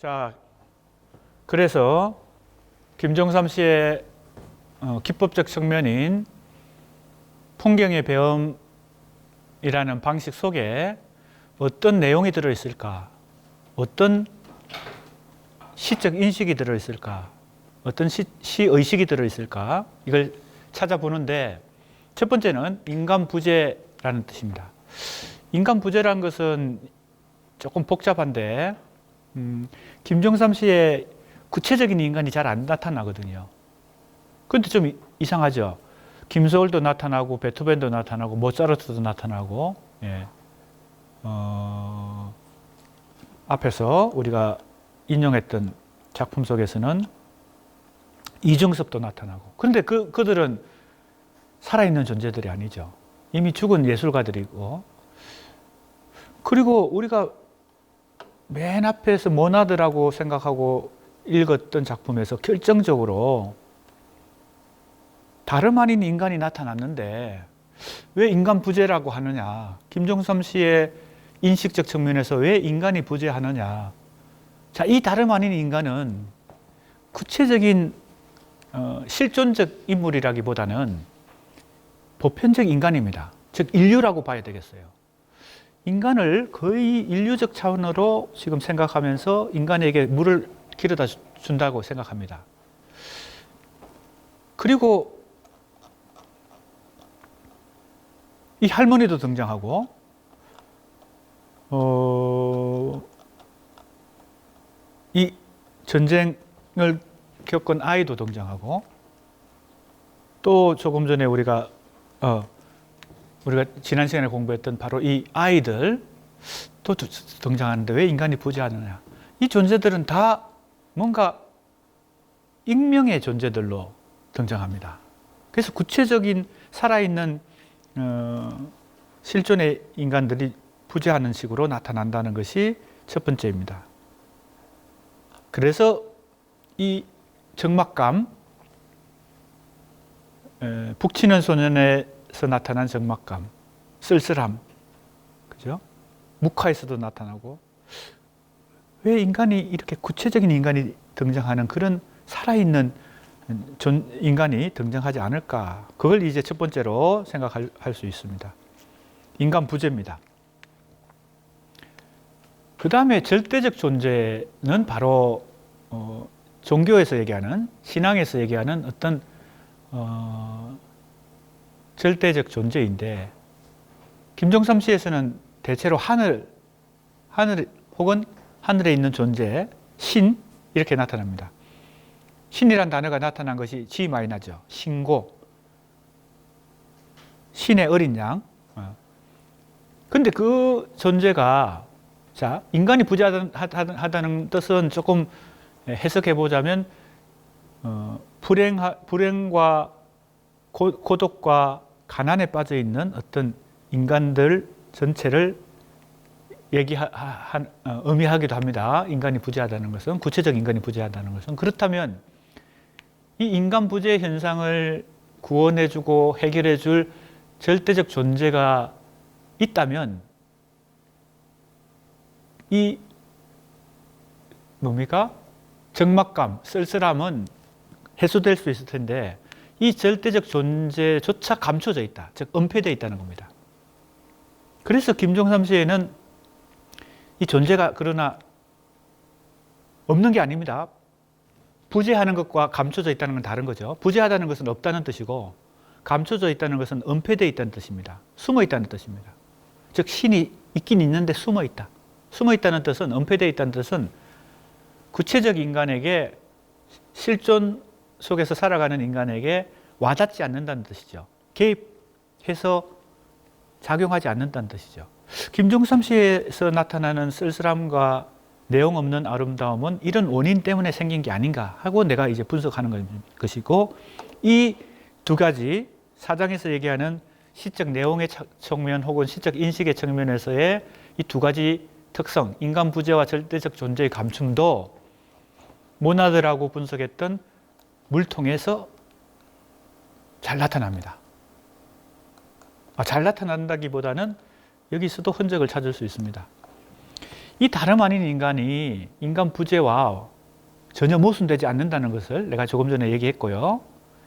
자, 그래서 김종삼 씨의 기법적 측면인 풍경의 배움이라는 방식 속에 어떤 내용이 들어있을까? 어떤 시적 인식이 들어있을까? 어떤 시의식이 들어있을까? 이걸 찾아보는데 첫 번째는 인간부재라는 뜻입니다. 인간부재라는 것은 조금 복잡한데 김종삼 씨의 구체적인 인간이 잘 안 나타나거든요. 그런데 좀 이상하죠. 김소월도 나타나고 베토벤도 나타나고 모차르트도 나타나고 예. 앞에서 우리가 인용했던 작품 속에서는 이중섭도 나타나고 그런데 그들은 살아있는 존재들이 아니죠. 이미 죽은 예술가들이고 그리고 우리가 맨 앞에서 모나드라고 생각하고 읽었던 작품에서 결정적으로 다름 아닌 인간이 나타났는데 왜 인간 부재라고 하느냐? 김종삼 씨의 인식적 측면에서 왜 인간이 부재하느냐? 자, 이 다름 아닌 인간은 구체적인 실존적 인물이라기보다는 보편적 인간입니다. 즉 인류라고 봐야 되겠어요. 인간을 거의 인류적 차원으로 지금 생각하면서 인간에게 물을 길어다 준다고 생각합니다. 그리고 이 할머니도 등장하고 이 전쟁을 겪은 아이도 등장하고 또 조금 전에 우리가 지난 시간에 공부했던 바로 이 아이들 또 등장하는데 왜 인간이 부재하느냐? 이 존재들은 다 뭔가 익명의 존재들로 등장합니다. 그래서 구체적인 살아있는 실존의 인간들이 부재하는 식으로 나타난다는 것이 첫 번째입니다. 그래서 이 적막감, 북치는 소년에서 나타난 적막감, 쓸쓸함, 그죠? 묵화에서도 나타나고 왜 인간이 이렇게 구체적인 인간이 등장하는 그런 살아있는 인간이 등장하지 않을까? 그걸 이제 첫 번째로 생각할 수 있습니다. 인간 부재입니다. 그 다음에 절대적 존재는 바로 종교에서 얘기하는, 신앙에서 얘기하는 어떤 절대적 존재인데 김종삼 씨에서는 대체로 하늘 혹은 하늘에 있는 존재, 신 이렇게 나타납니다. 신이란 단어가 나타난 것이 G-죠. 신고, 신의 어린 양. 근데 그 존재가 자 인간이 부재하다는 뜻은 조금 해석해 보자면 불행과 고독과 가난에 빠져 있는 어떤 인간들 전체를 의미하기도 합니다. 인간이 부재하다는 것은 구체적 인간이 부재하다는 것은 그렇다면 이 인간 부재 현상을 구원해주고 해결해줄 절대적 존재가 있다면 이 뭡니까? 적막감, 쓸쓸함은 해소될 수 있을 텐데 이 절대적 존재조차 감춰져 있다. 즉 은폐되어 있다는 겁니다. 그래서 김종삼 씨에는 이 존재가 그러나 없는 게 아닙니다. 부재하는 것과 감춰져 있다는 건 다른 거죠. 부재하다는 것은 없다는 뜻이고 감춰져 있다는 것은 은폐되어 있다는 뜻입니다. 숨어 있다는 뜻입니다. 즉 신이 있긴 있는데 숨어 있다. 숨어 있다는 뜻은 은폐되어 있다는 뜻은 구체적 인간에게 실존 속에서 살아가는 인간에게 와닿지 않는다는 뜻이죠. 개입해서 작용하지 않는다는 뜻이죠. 김종삼 씨에서 나타나는 쓸쓸함과 내용 없는 아름다움은 이런 원인 때문에 생긴 게 아닌가 하고 내가 이제 분석하는 것이고 이 두 가지 사장에서 얘기하는 시적 내용의 측면 혹은 시적 인식의 측면에서의 이 두 가지 특성, 인간 부재와 절대적 존재의 감춤도 모나드라고 분석했던 물통에서 잘 나타납니다. 잘 나타난다기보다는 여기서도 흔적을 찾을 수 있습니다. 이 다름 아닌 인간이 인간 부재와 전혀 모순되지 않는다는 것을 내가 조금 전에 얘기했고요.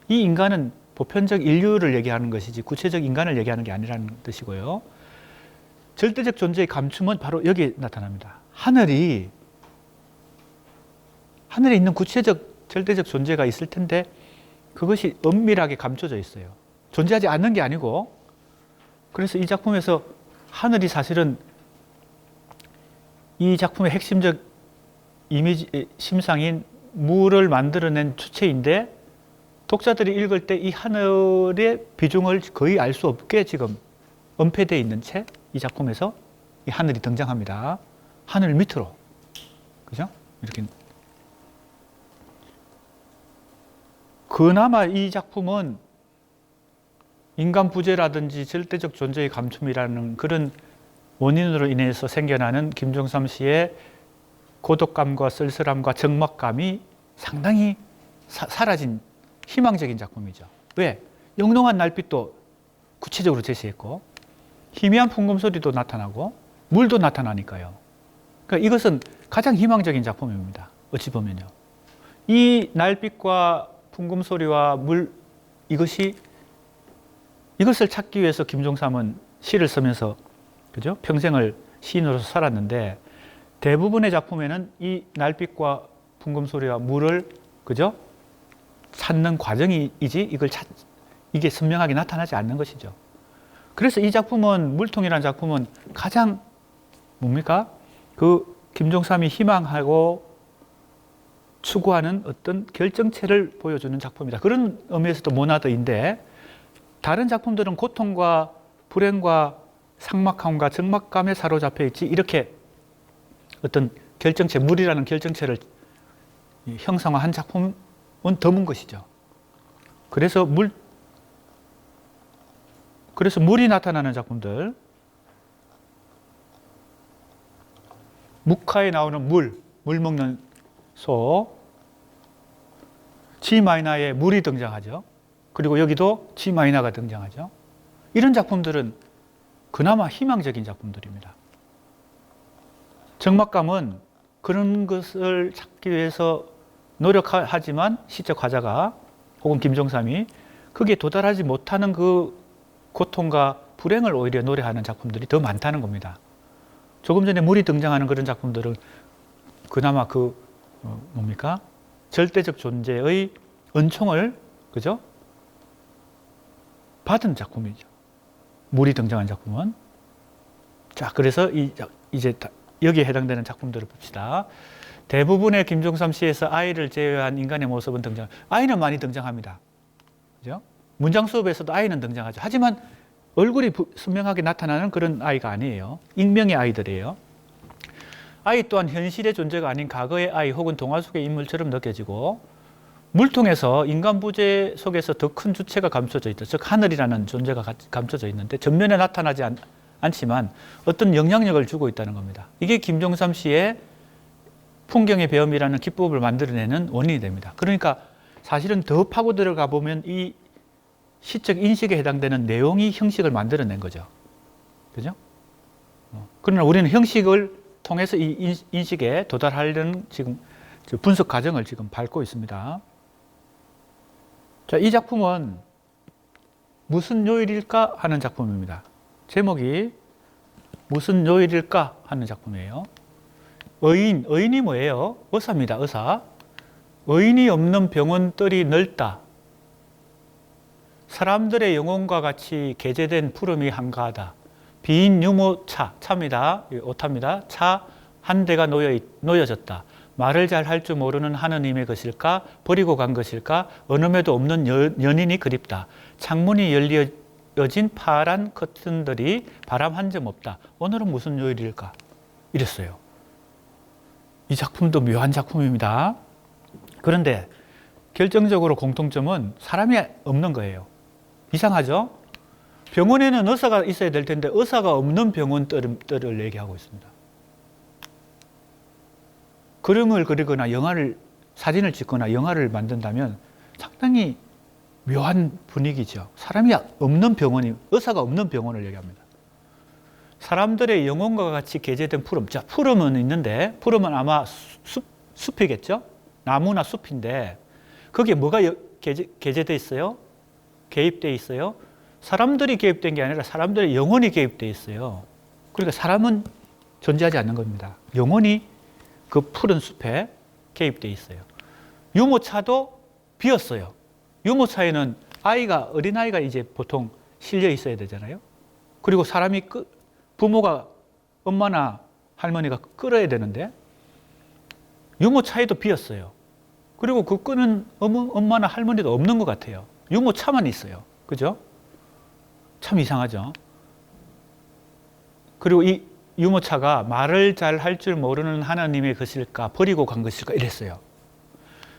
이 인간은 보편적 인류를 얘기하는 것이지 구체적 인간을 얘기하는 게 아니라는 뜻이고요. 절대적 존재의 감춤은 바로 여기에 나타납니다. 하늘에 있는 구체적 절대적 존재가 있을 텐데 그것이 은밀하게 감춰져 있어요. 존재하지 않는 게 아니고, 그래서 이 작품에서 하늘이 사실은 이 작품의 핵심적 이미지 심상인 물을 만들어낸 주체인데, 독자들이 읽을 때 이 하늘의 비중을 거의 알 수 없게 지금 은폐되어 있는 채 이 작품에서 이 하늘이 등장합니다. 하늘 밑으로, 그죠? 이렇게. 그나마 이 작품은 인간 부재라든지 절대적 존재의 감춤이라는 그런 원인으로 인해서 생겨나는 김종삼 씨의 고독감과 쓸쓸함과 적막감이 상당히 사라진 희망적인 작품이죠. 왜? 영롱한 날빛도 구체적으로 제시했고, 희미한 풍금 소리도 나타나고, 물도 나타나니까요. 그러니까 이것은 가장 희망적인 작품입니다. 어찌 보면요. 이 날빛과 풍금 소리와 물, 이것을 찾기 위해서 김종삼은 시를 쓰면서, 그죠? 평생을 시인으로서 살았는데, 대부분의 작품에는 이 날빛과 풍금 소리와 물을, 그죠? 찾는 과정이지 이게 선명하게 나타나지 않는 것이죠. 그래서 이 작품은, 물통이라는 작품은 가장 뭡니까? 그 김종삼이 희망하고 추구하는 어떤 결정체를 보여주는 작품이다. 그런 의미에서도 모나드인데, 다른 작품들은 고통과 불행과 삭막함과 적막감에 사로잡혀 있지, 이렇게 어떤 결정체, 물이라는 결정체를 형상화한 작품은 드문 것이죠. 그래서 물이 나타나는 작품들, 묵화에 나오는 물 먹는 소, G 마이너에 물이 등장하죠. 그리고 여기도 G 마이너가 등장하죠. 이런 작품들은 그나마 희망적인 작품들입니다. 적막감은 그런 것을 찾기 위해서 노력하지만 시적 화자가 혹은 김종삼이 거기에 도달하지 못하는 그 고통과 불행을 오히려 노래하는 작품들이 더 많다는 겁니다. 조금 전에 물이 등장하는 그런 작품들은 그나마 뭡니까? 절대적 존재의 은총을, 그죠? 받은 작품이죠. 물이 등장한 작품은. 자, 그래서 이제 여기에 해당되는 작품들을 봅시다. 대부분의 김종삼 시에서 아이를 제외한 인간의 모습은 아이는 많이 등장합니다. 그죠? 문장 수업에서도 아이는 등장하죠. 하지만 얼굴이 선명하게 나타나는 그런 아이가 아니에요. 익명의 아이들이에요. 아이 또한 현실의 존재가 아닌 과거의 아이 혹은 동화 속의 인물처럼 느껴지고, 물통에서 인간 부재 속에서 더 큰 주체가 감춰져 있다. 즉 하늘이라는 존재가 감춰져 있는데 전면에 나타나지 않지만 어떤 영향력을 주고 있다는 겁니다. 이게 김종삼 씨의 풍경의 배움이라는 기법을 만들어내는 원인이 됩니다. 그러니까 사실은 더 파고 들어가 보면 이 시적 인식에 해당되는 내용이 형식을 만들어낸 거죠. 그죠? 그러나 우리는 형식을 통해서 이 인식에 도달하려는 지금 분석 과정을 지금 밟고 있습니다. 자, 이 작품은 무슨 요일일까 하는 작품입니다. 제목이 무슨 요일일까 하는 작품이에요. 의인이 뭐예요? 의사입니다. 의사. 의인이 없는 병원들이 넓다. 사람들의 영혼과 같이 게재된 푸름이 한가하다. 빈 유모차, 차입니다. 오타입니다. 차 한 대가 놓여졌다. 말을 잘 할 줄 모르는 하느님의 것일까? 버리고 간 것일까? 어느에도 없는 연인이 그립다. 창문이 열려진 파란 커튼들이 바람 한 점 없다. 오늘은 무슨 요일일까? 이랬어요. 이 작품도 묘한 작품입니다. 그런데 결정적으로 공통점은 사람이 없는 거예요. 이상하죠? 병원에는 의사가 있어야 될 텐데 의사가 없는 병원들을 얘기하고 있습니다. 그림을 그리거나 사진을 찍거나 영화를 만든다면 상당히 묘한 분위기죠. 사람이 없는 병원이, 의사가 없는 병원을 얘기합니다. 사람들의 영혼과 같이 게재된 푸름. 자, 푸름은 있는데 푸름은 아마 숲이겠죠? 나무나 숲인데 거기에 뭐가 게재되어 있어요? 개입되어 있어요? 사람들이 개입된 게 아니라 사람들의 영혼이 개입되어 있어요. 그러니까 사람은 존재하지 않는 겁니다. 영혼이 그 푸른 숲에 개입되어 있어요. 유모차도 비었어요. 유모차에는 어린아이가 이제 보통 실려 있어야 되잖아요. 그리고 부모가, 엄마나 할머니가 끌어야 되는데 유모차에도 비었어요. 그리고 그 끄는 엄마나 할머니도 없는 것 같아요. 유모차만 있어요. 그죠? 참 이상하죠? 그리고 이 유모차가 말을 잘 할 줄 모르는 하나님의 것일까, 버리고 간 것일까, 이랬어요.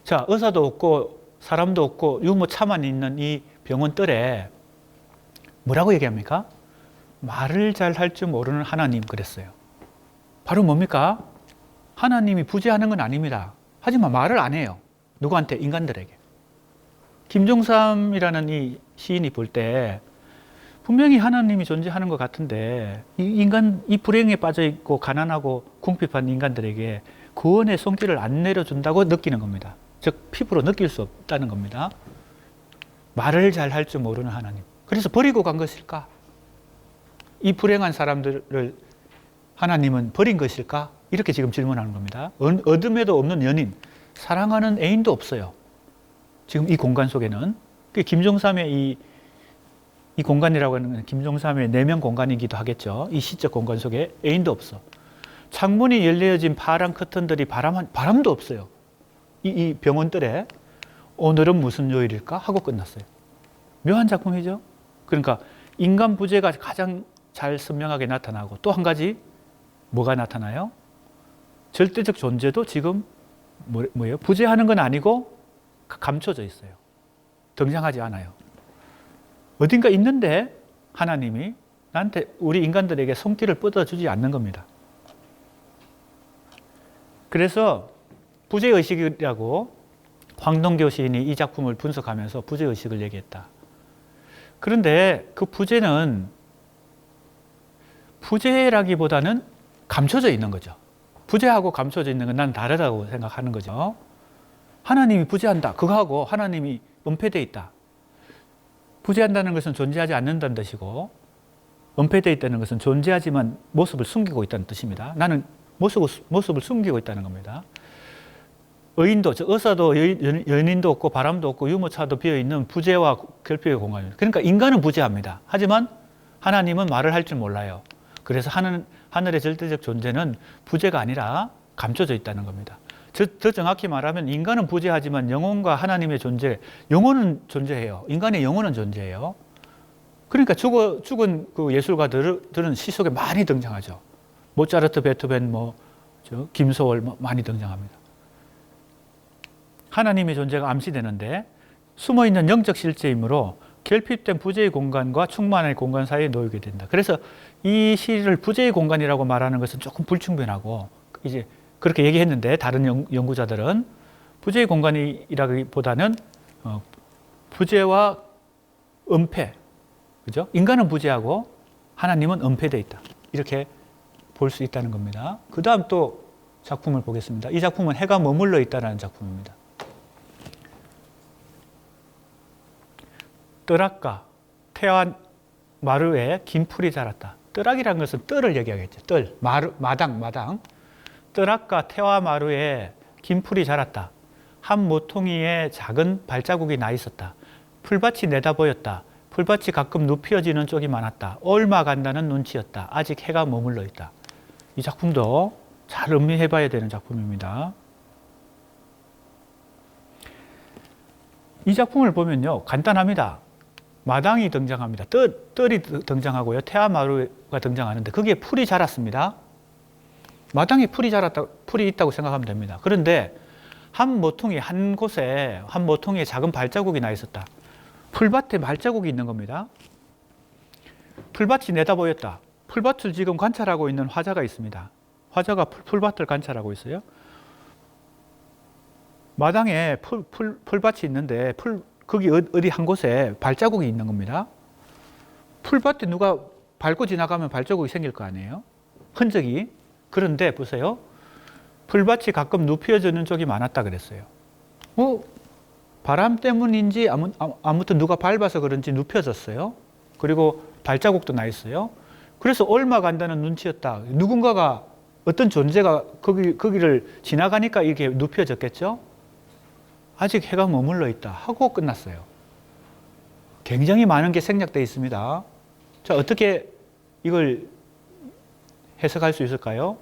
자, 의사도 없고, 사람도 없고, 유모차만 있는 이 병원뜰에 뭐라고 얘기합니까? 말을 잘 할 줄 모르는 하나님, 그랬어요. 바로 뭡니까? 하나님이 부재하는 건 아닙니다. 하지만 말을 안 해요. 누구한테? 인간들에게. 김종삼이라는 이 시인이 볼 때 분명히 하나님이 존재하는 것 같은데 이 불행에 빠져 있고 가난하고 궁핍한 인간들에게 구원의 손길을 안 내려준다고 느끼는 겁니다. 즉 피부로 느낄 수 없다는 겁니다. 말을 잘 할 줄 모르는 하나님. 그래서 버리고 간 것일까? 이 불행한 사람들을 하나님은 버린 것일까? 이렇게 지금 질문하는 겁니다. 어둠에도 없는 연인, 사랑하는 애인도 없어요. 지금 이 공간 속에는. 김종삼의 이 공간이라고 하는 건 김종삼의 내면 공간이기도 하겠죠. 이 시적 공간 속에 애인도 없어. 창문이 열려진 파란 커튼들이 바람도 없어요. 이 병원들에 오늘은 무슨 요일일까? 하고 끝났어요. 묘한 작품이죠. 그러니까 인간 부재가 가장 잘 선명하게 나타나고 또 한 가지 뭐가 나타나요? 절대적 존재도 지금 뭐예요? 부재하는 건 아니고 감춰져 있어요. 등장하지 않아요. 어딘가 있는데 하나님이 나한테 우리 인간들에게 손길을 뻗어주지 않는 겁니다. 그래서 부재의식이라고 황동교 시인이 이 작품을 분석하면서 부재의식을 얘기했다. 그런데 그 부재라기보다는 감춰져 있는 거죠. 부재하고 감춰져 있는 건 난 다르다고 생각하는 거죠. 하나님이 부재한다. 그거하고 하나님이 은폐되어 있다. 부재한다는 것은 존재하지 않는다는 뜻이고 은폐되어 있다는 것은 존재하지만 모습을 숨기고 있다는 뜻입니다. 나는 모습을 숨기고 있다는 겁니다. 의사도 연인도 없고 바람도 없고 유모차도 비어있는 부재와 결핍의 공간입니다. 그러니까 인간은 부재합니다. 하지만 하나님은 말을 할 줄 몰라요. 그래서 하늘의 절대적 존재는 부재가 아니라 감춰져 있다는 겁니다. 더 정확히 말하면 인간은 부재하지만 영혼과 하나님의 영혼은 존재해요. 인간의 영혼은 존재해요. 그러니까 죽은 그 예술가들은 시 속에 많이 등장하죠. 모차르트, 베토벤, 김소월 많이 등장합니다. 하나님의 존재가 암시되는데 숨어있는 영적 실제이므로 결핍된 부재의 공간과 충만의 공간 사이에 놓이게 된다. 그래서 이 시를 부재의 공간이라고 말하는 것은 조금 불충분하고 이제 그렇게 얘기했는데 다른 연구자들은 부재의 공간이라기보다는 부재와 은폐, 그죠? 인간은 부재하고 하나님은 은폐되어 있다. 이렇게 볼 수 있다는 겁니다. 그 다음 또 작품을 보겠습니다. 이 작품은 해가 머물러 있다는 작품입니다. 뜰악가, 태와 마루에 긴 풀이 자랐다. 뜰악이라는 것은 뜰을 얘기하겠죠. 마당. 뜰악가, 태와 마루에 긴 풀이 자랐다. 한 모퉁이에 작은 발자국이 나 있었다. 풀밭이 내다 보였다. 풀밭이 가끔 눕혀지는 쪽이 많았다. 옮아 간다는 눈치였다. 아직 해가 머물러 있다. 이 작품도 잘 음미해 봐야 되는 작품입니다. 이 작품을 보면요, 간단합니다. 마당이 등장합니다. 뜰이 등장하고요. 태와 마루가 등장하는데 거기에 풀이 자랐습니다. 마당에 풀이 있다고 생각하면 됩니다. 그런데 한 모퉁이에 작은 발자국이 나 있었다. 풀밭에 발자국이 있는 겁니다. 풀밭이 내다 보였다. 풀밭을 지금 관찰하고 있는 화자가 있습니다. 화자가 풀밭을 관찰하고 있어요. 마당에 풀밭이 있는데 거기 어디 한 곳에 발자국이 있는 겁니다. 풀밭에 누가 밟고 지나가면 발자국이 생길 거 아니에요? 흔적이. 그런데 보세요. 풀밭이 가끔 눕혀지는 쪽이 많았다 그랬어요. 바람 때문인지 아무튼 누가 밟아서 그런지 눕혀졌어요. 그리고 발자국도 나 있어요. 그래서 옮아간다는 눈치였다. 누군가가 어떤 존재가 거기를 지나가니까 이게 눕혀졌겠죠? 아직 해가 머물러 있다 하고 끝났어요. 굉장히 많은 게 생략되어 있습니다. 자, 어떻게 이걸 해석할 수 있을까요?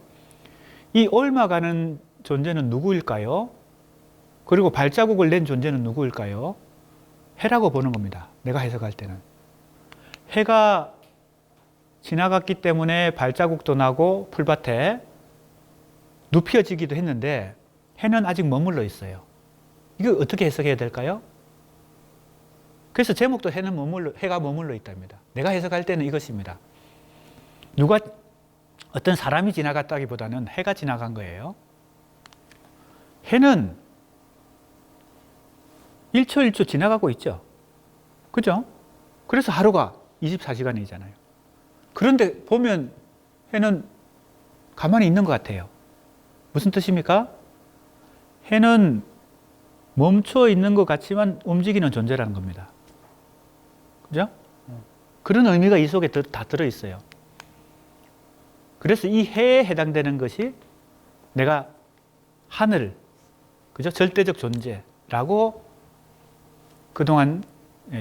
이 옮아가는 존재는 누구일까요? 그리고 발자국을 낸 존재는 누구일까요? 해라고 보는 겁니다. 내가 해석할 때는. 해가 지나갔기 때문에 발자국도 나고 풀밭에 눕혀지기도 했는데 해는 아직 머물러 있어요. 이거 어떻게 해석해야 될까요? 그래서 제목도 해가 머물러 있답니다. 내가 해석할 때는 이것입니다. 어떤 사람이 지나갔다기보다는 해가 지나간 거예요. 해는 1초 1초 지나가고 있죠. 그죠? 그래서 하루가 24시간이잖아요. 그런데 보면 해는 가만히 있는 것 같아요. 무슨 뜻입니까? 해는 멈춰 있는 것 같지만 움직이는 존재라는 겁니다. 그죠? 그런 의미가 이 속에 다 들어있어요. 그래서 이 해에 해당되는 것이 내가 하늘, 그죠? 절대적 존재라고 그동안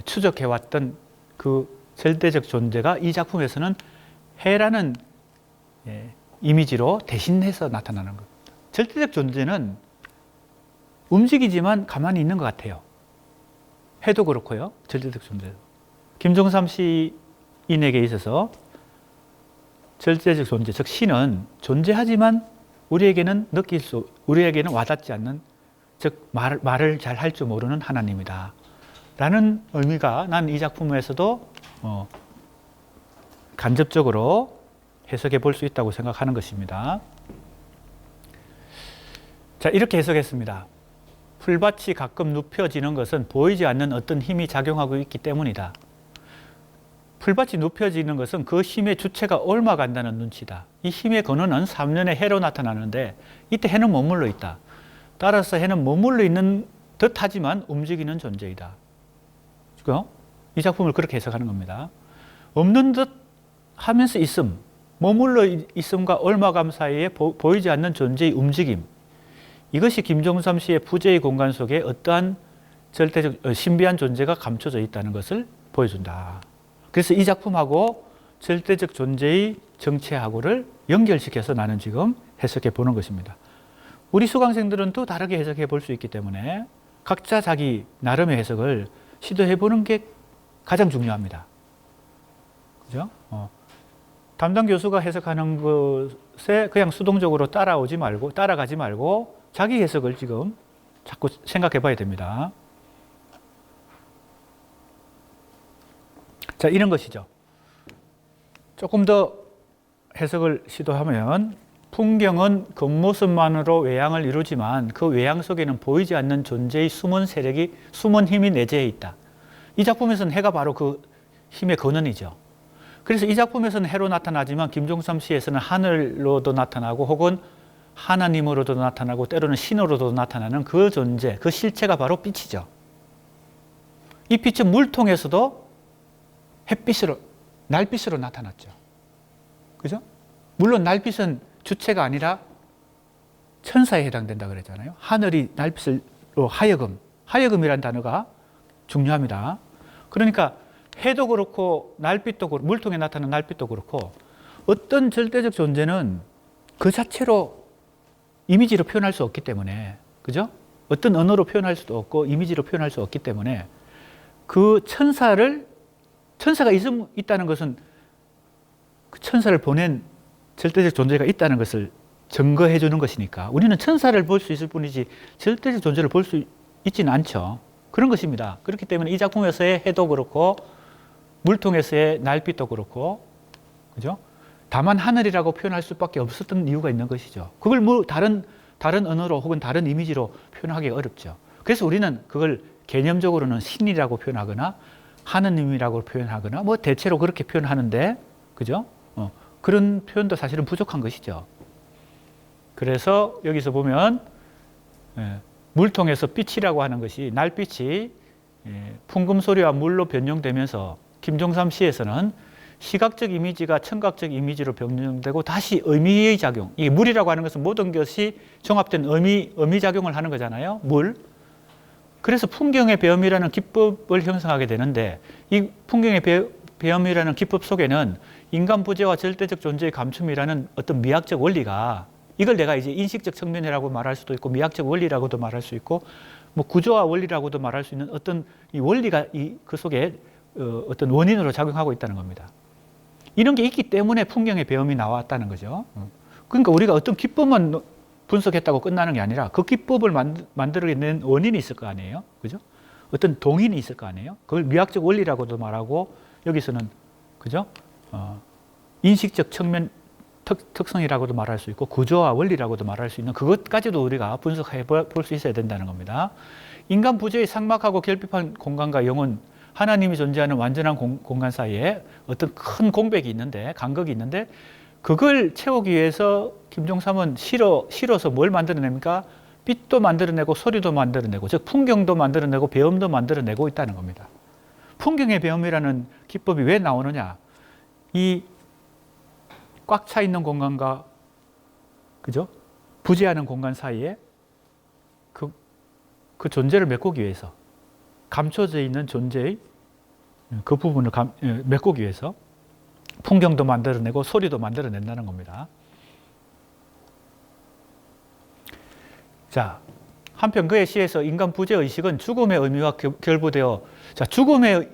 추적해왔던 그 절대적 존재가 이 작품에서는 해라는 이미지로 대신해서 나타나는 겁니다. 절대적 존재는 움직이지만 가만히 있는 것 같아요. 해도 그렇고요. 절대적 존재도. 김종삼 시인에게 있어서 절대적 존재, 즉 신은 존재하지만 우리에게는 우리에게는 와닿지 않는, 즉 말을 잘 할 줄 모르는 하나님이다 라는 의미가 난 이 작품에서도 간접적으로 해석해 볼 수 있다고 생각하는 것입니다. 자, 이렇게 해석했습니다. 풀밭이 가끔 눕혀지는 것은 보이지 않는 어떤 힘이 작용하고 있기 때문이다. 풀밭이 눕혀지는 것은 그 힘의 주체가 옮아간다는 눈치다. 이 힘의 근원은 3년의 해로 나타나는데 이때 해는 머물러 있다. 따라서 해는 머물러 있는 듯하지만 움직이는 존재이다. 이 작품을 그렇게 해석하는 겁니다. 없는 듯 하면서 있음, 머물러 있음과 옮아감 사이에 보이지 않는 존재의 움직임, 이것이 김종삼 씨의 부재의 공간 속에 어떠한 절대적 신비한 존재가 감춰져 있다는 것을 보여준다. 그래서 이 작품하고 절대적 존재의 정체하고를 연결시켜서 나는 지금 해석해 보는 것입니다. 우리 수강생들은 또 다르게 해석해 볼 수 있기 때문에 각자 자기 나름의 해석을 시도해 보는 게 가장 중요합니다. 그죠? 담당 교수가 해석하는 것에 그냥 수동적으로 따라가지 말고 자기 해석을 지금 자꾸 생각해 봐야 됩니다. 자, 이런 것이죠. 조금 더 해석을 시도하면 풍경은 겉모습만으로 외양을 이루지만 그 외양 속에는 보이지 않는 존재의 숨은 힘이 내재해 있다. 이 작품에서는 해가 바로 그 힘의 근원이죠. 그래서 이 작품에서는 해로 나타나지만 김종삼 시에서는 하늘로도 나타나고 혹은 하나님으로도 나타나고 때로는 신으로도 나타나는 그 존재, 그 실체가 바로 빛이죠. 이 빛은 물통에서도 날빛으로 나타났죠. 그죠? 물론 날빛은 주체가 아니라 천사에 해당된다 그랬잖아요. 하늘이 날빛으로 하여금이라는 단어가 중요합니다. 그러니까 해도 그렇고 날빛도 그렇고 물통에 나타나는 날빛도 그렇고 어떤 절대적 존재는 그 자체로 이미지로 표현할 수 없기 때문에, 그죠? 어떤 언어로 표현할 수도 없고 이미지로 표현할 수 없기 때문에 그 천사가 있다는 것은 그 천사를 보낸 절대적 존재가 있다는 것을 증거해 주는 것이니까 우리는 천사를 볼 수 있을 뿐이지 절대적 존재를 볼 수 있지는 않죠. 그런 것입니다. 그렇기 때문에 이 작품에서의 해도 그렇고 물통에서의 날빛도 그렇고, 그죠? 다만 하늘이라고 표현할 수밖에 없었던 이유가 있는 것이죠. 그걸 다른 언어로 혹은 다른 이미지로 표현하기 어렵죠. 그래서 우리는 그걸 개념적으로는 신이라고 표현하거나 하느님이라고 표현하거나 대체로 그렇게 표현하는데 그죠? 그런 표현도 사실은 부족한 것이죠. 그래서 여기서 보면 물통에서 빛이라고 하는 것이 날빛이 풍금 소리와 물로 변형되면서 김종삼 시에서는 시각적 이미지가 청각적 이미지로 변형되고 다시 의미의 작용. 이 물이라고 하는 것은 모든 것이 종합된 의미 작용을 하는 거잖아요. 물. 그래서 풍경의 배엄이라는 기법을 형성하게 되는데 이 풍경의 배엄이라는 기법 속에는 인간 부재와 절대적 존재의 감춤이라는 어떤 미학적 원리가 이걸 내가 이제 인식적 측면이라고 말할 수도 있고 미학적 원리라고도 말할 수 있고 뭐 구조화 원리라고도 말할 수 있는 어떤 이 원리가 그 속에 어떤 원인으로 작용하고 있다는 겁니다. 이런 게 있기 때문에 풍경의 배엄이 나왔다는 거죠. 그러니까 우리가 어떤 기법만 분석했다고 끝나는 게 아니라 그 기법을 만들어낸 원인이 있을 거 아니에요. 그죠? 어떤 동인이 있을 거 아니에요. 그걸 미학적 원리라고도 말하고 여기서는 그죠? 인식적 측면 특성이라고도 말할 수 있고 구조와 원리라고도 말할 수 있는 그것까지도 우리가 분석해 볼 수 있어야 된다는 겁니다. 인간 부재의 삭막하고 결핍한 공간과 영혼, 하나님이 존재하는 완전한 공간 사이에 어떤 큰 공백이 있는데 간극이 있는데 그걸 채우기 위해서 김종삼은 실어서 뭘 만들어냅니까? 빛도 만들어내고 소리도 만들어내고 즉 풍경도 만들어내고 배엄도 만들어내고 있다는 겁니다. 풍경의 배엄이라는 기법이 왜 나오느냐? 이 꽉 차 있는 공간과 그죠? 부재하는 공간 사이에 그 존재를 메꾸기 위해서 감춰져 있는 존재의 그 부분을 메꾸기 위해서 풍경도 만들어내고 소리도 만들어낸다는 겁니다. 자, 한편 그의 시에서 인간 부재 의식은 죽음의 의미와 결부되어 죽음의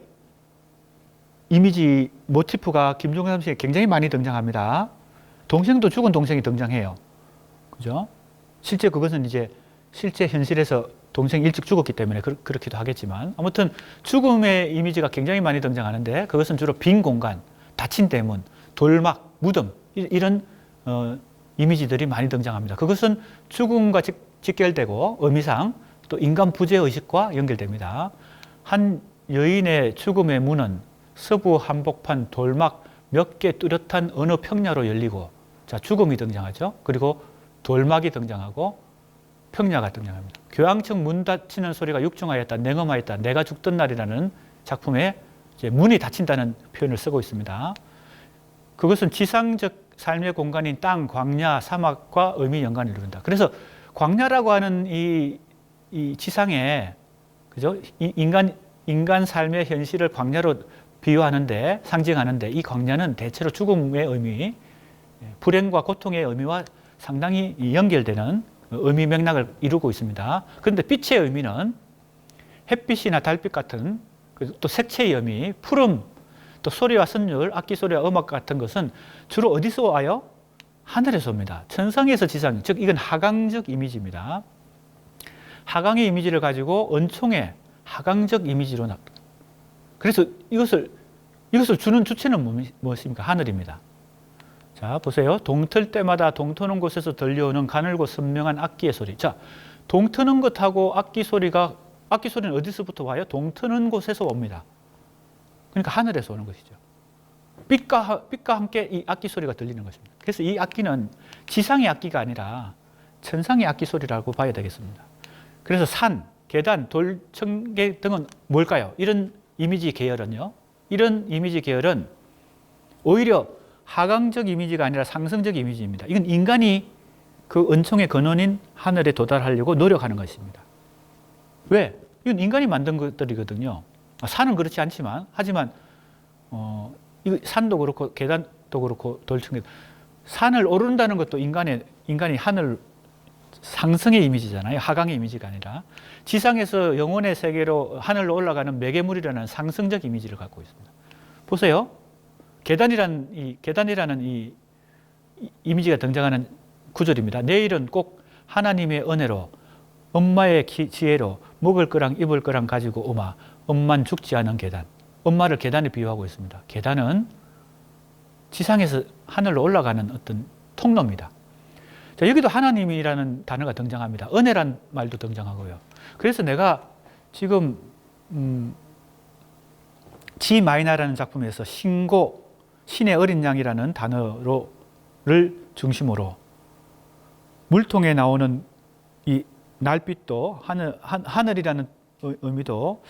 이미지 모티프가 김종삼 시에 굉장히 많이 등장합니다. 동생도 죽은 동생이 등장해요. 그죠? 실제 그것은 이제 실제 현실에서 동생이 일찍 죽었기 때문에 그렇기도 하겠지만 아무튼 죽음의 이미지가 굉장히 많이 등장하는데 그것은 주로 빈 공간, 닫힌 대문, 돌막, 무덤 이런 이미지들이 많이 등장합니다. 그것은 죽음과 직결되고 의미상 또 인간 부재 의식과 연결됩니다. 한 여인의 죽음의 문은 서부 한복판 돌막 몇 개 뚜렷한 어느 평야로 열리고 자 죽음이 등장하죠. 그리고 돌막이 등장하고 평야가 등장합니다. 교황청 문 닫히는 소리가 육중하였다, 냉엄하였다, 내가 죽던 날이라는 작품에 이제 문이 닫힌다는 표현을 쓰고 있습니다. 그것은 지상적 삶의 공간인 땅, 광야, 사막과 의미 연관을 이룬다. 그래서 광야라고 하는 이 지상에 그죠? 인간 삶의 현실을 광야로 비유하는데 상징하는데 이 광야는 대체로 죽음의 의미, 불행과 고통의 의미와 상당히 연결되는 의미 맥락을 이루고 있습니다. 그런데 빛의 의미는 햇빛이나 달빛 같은 또 색채의 의미, 푸름, 또 소리와 선율, 악기 소리와 음악 같은 것은 주로 어디서 와요? 하늘에서 옵니다. 천상에서 지상, 즉 이건 하강적 이미지입니다. 하강의 이미지를 가지고 은총의 하강적 이미지로 그래서 이것을 주는 주체는 무엇입니까? 하늘입니다. 자, 보세요. 동틀 때마다 동트는 곳에서 들려오는 가늘고 선명한 악기의 소리. 자, 동트는 것하고 악기 소리는 어디서부터 와요? 동트는 곳에서 옵니다. 그러니까 하늘에서 오는 것이죠. 빛과 함께 이 악기 소리가 들리는 것입니다. 그래서 이 악기는 지상의 악기가 아니라 천상의 악기 소리라고 봐야 되겠습니다. 그래서 산, 계단, 돌, 청계 등은 뭘까요? 이런 이미지 계열은요. 이런 이미지 계열은 오히려 하강적 이미지가 아니라 상승적 이미지입니다. 이건 인간이 그 은총의 근원인 하늘에 도달하려고 노력하는 것입니다. 왜? 이건 인간이 만든 것들이거든요. 산은 그렇지 않지만 하지만 이거 산도 그렇고 계단도 그렇고 돌청계 산을 오른다는 것도 인간이 하늘 상승의 이미지잖아요. 하강의 이미지가 아니라 지상에서 영혼의 세계로 하늘로 올라가는 매개물이라는 상승적 이미지를 갖고 있습니다. 보세요. 계단이라는 이 이미지가 등장하는 구절입니다. 내일은 꼭 하나님의 은혜로 엄마의 지혜로 먹을 거랑 입을 거랑 가지고 오마. 엄만 죽지 않은 계단. 엄마를 계단에 비유하고 있습니다. 계단은 지상에서 하늘로 올라가는 어떤 통로입니다. 자, 여기도 하나님이라는 단어가 등장합니다. 은혜란 말도 등장하고요. 그래서 내가 지금 G 마이너라는 작품에서 신의 어린 양이라는 단어를 중심으로 물통에 나오는 이 날빛도 하늘이라는 의미도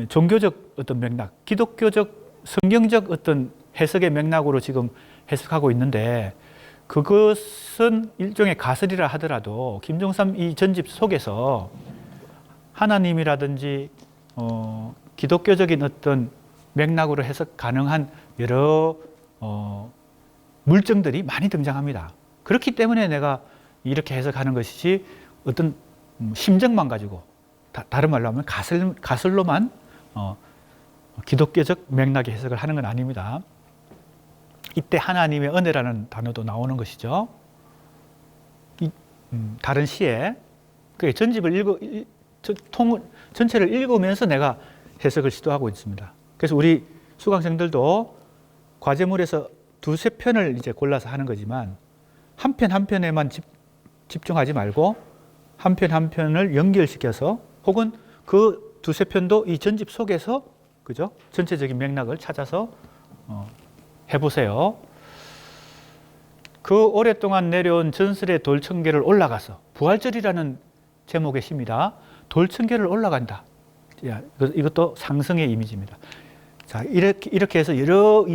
종교적 어떤 맥락, 기독교적 성경적 어떤 해석의 맥락으로 지금 해석하고 있는데 그것은 일종의 가설이라 하더라도 김종삼 이 전집 속에서 하나님이라든지 기독교적인 어떤 맥락으로 해석 가능한 여러 물증들이 많이 등장합니다. 그렇기 때문에 내가 이렇게 해석하는 것이지 어떤 심정만 가지고 다른 말로 하면 가설로만 기독교적 맥락의 해석을 하는 건 아닙니다. 이때 하나님의 은혜라는 단어도 나오는 것이죠. 다른 시에 전집을 전체를 읽으면서 내가 해석을 시도하고 있습니다. 그래서 우리 수강생들도 과제물에서 두세 편을 이제 골라서 하는 거지만 한 편 한 편에만 집중하지 말고 한 편 한 편을 연결시켜서 혹은 그 두세 편도 이 전집 속에서 그죠? 전체적인 맥락을 찾아서 해보세요. 그 오랫동안 내려온 전설의 돌청계를 올라가서 부활절이라는 제목의 시입니다. 돌청계를 올라간다. 이것도 상승의 이미지입니다. 자, 이렇게 해서 여러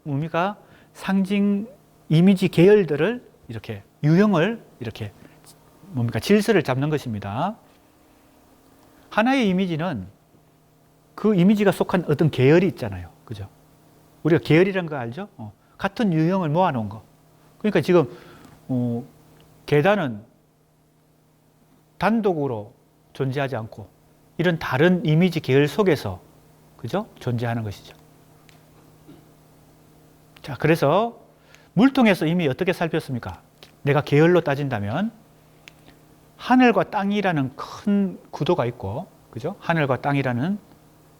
의미가 상징 이미지 계열들을 이렇게 유형을 이렇게 질서를 잡는 것입니다. 하나의 이미지는 그 이미지가 속한 어떤 계열이 있잖아요. 그죠? 우리가 계열이라는 거 알죠? 같은 유형을 모아놓은 거. 그러니까 지금 계단은 단독으로 존재하지 않고 이런 다른 이미지 계열 속에서 그죠? 존재하는 것이죠. 자, 그래서 물통에서 이미 어떻게 살폈습니까? 내가 계열로 따진다면 하늘과 땅이라는 큰 구도가 있고, 그죠? 하늘과 땅이라는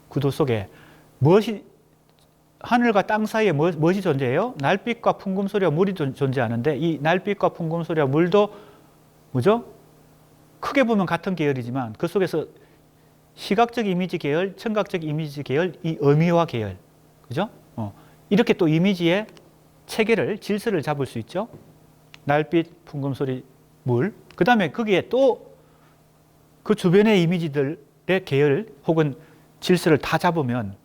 구도 속에 하늘과 땅 사이에 무엇이 존재해요? 날빛과 풍금소리와 물이 존재하는데 이 날빛과 풍금소리와 물도 뭐죠? 크게 보면 같은 계열이지만 그 속에서 시각적 이미지 계열, 청각적 이미지 계열, 이 의미화 계열, 그죠? 이렇게 또 이미지의 체계를, 질서를 잡을 수 있죠. 날빛, 풍금소리, 물. 그 다음에 거기에 또 그 주변의 이미지들의 계열 혹은 질서를 다 잡으면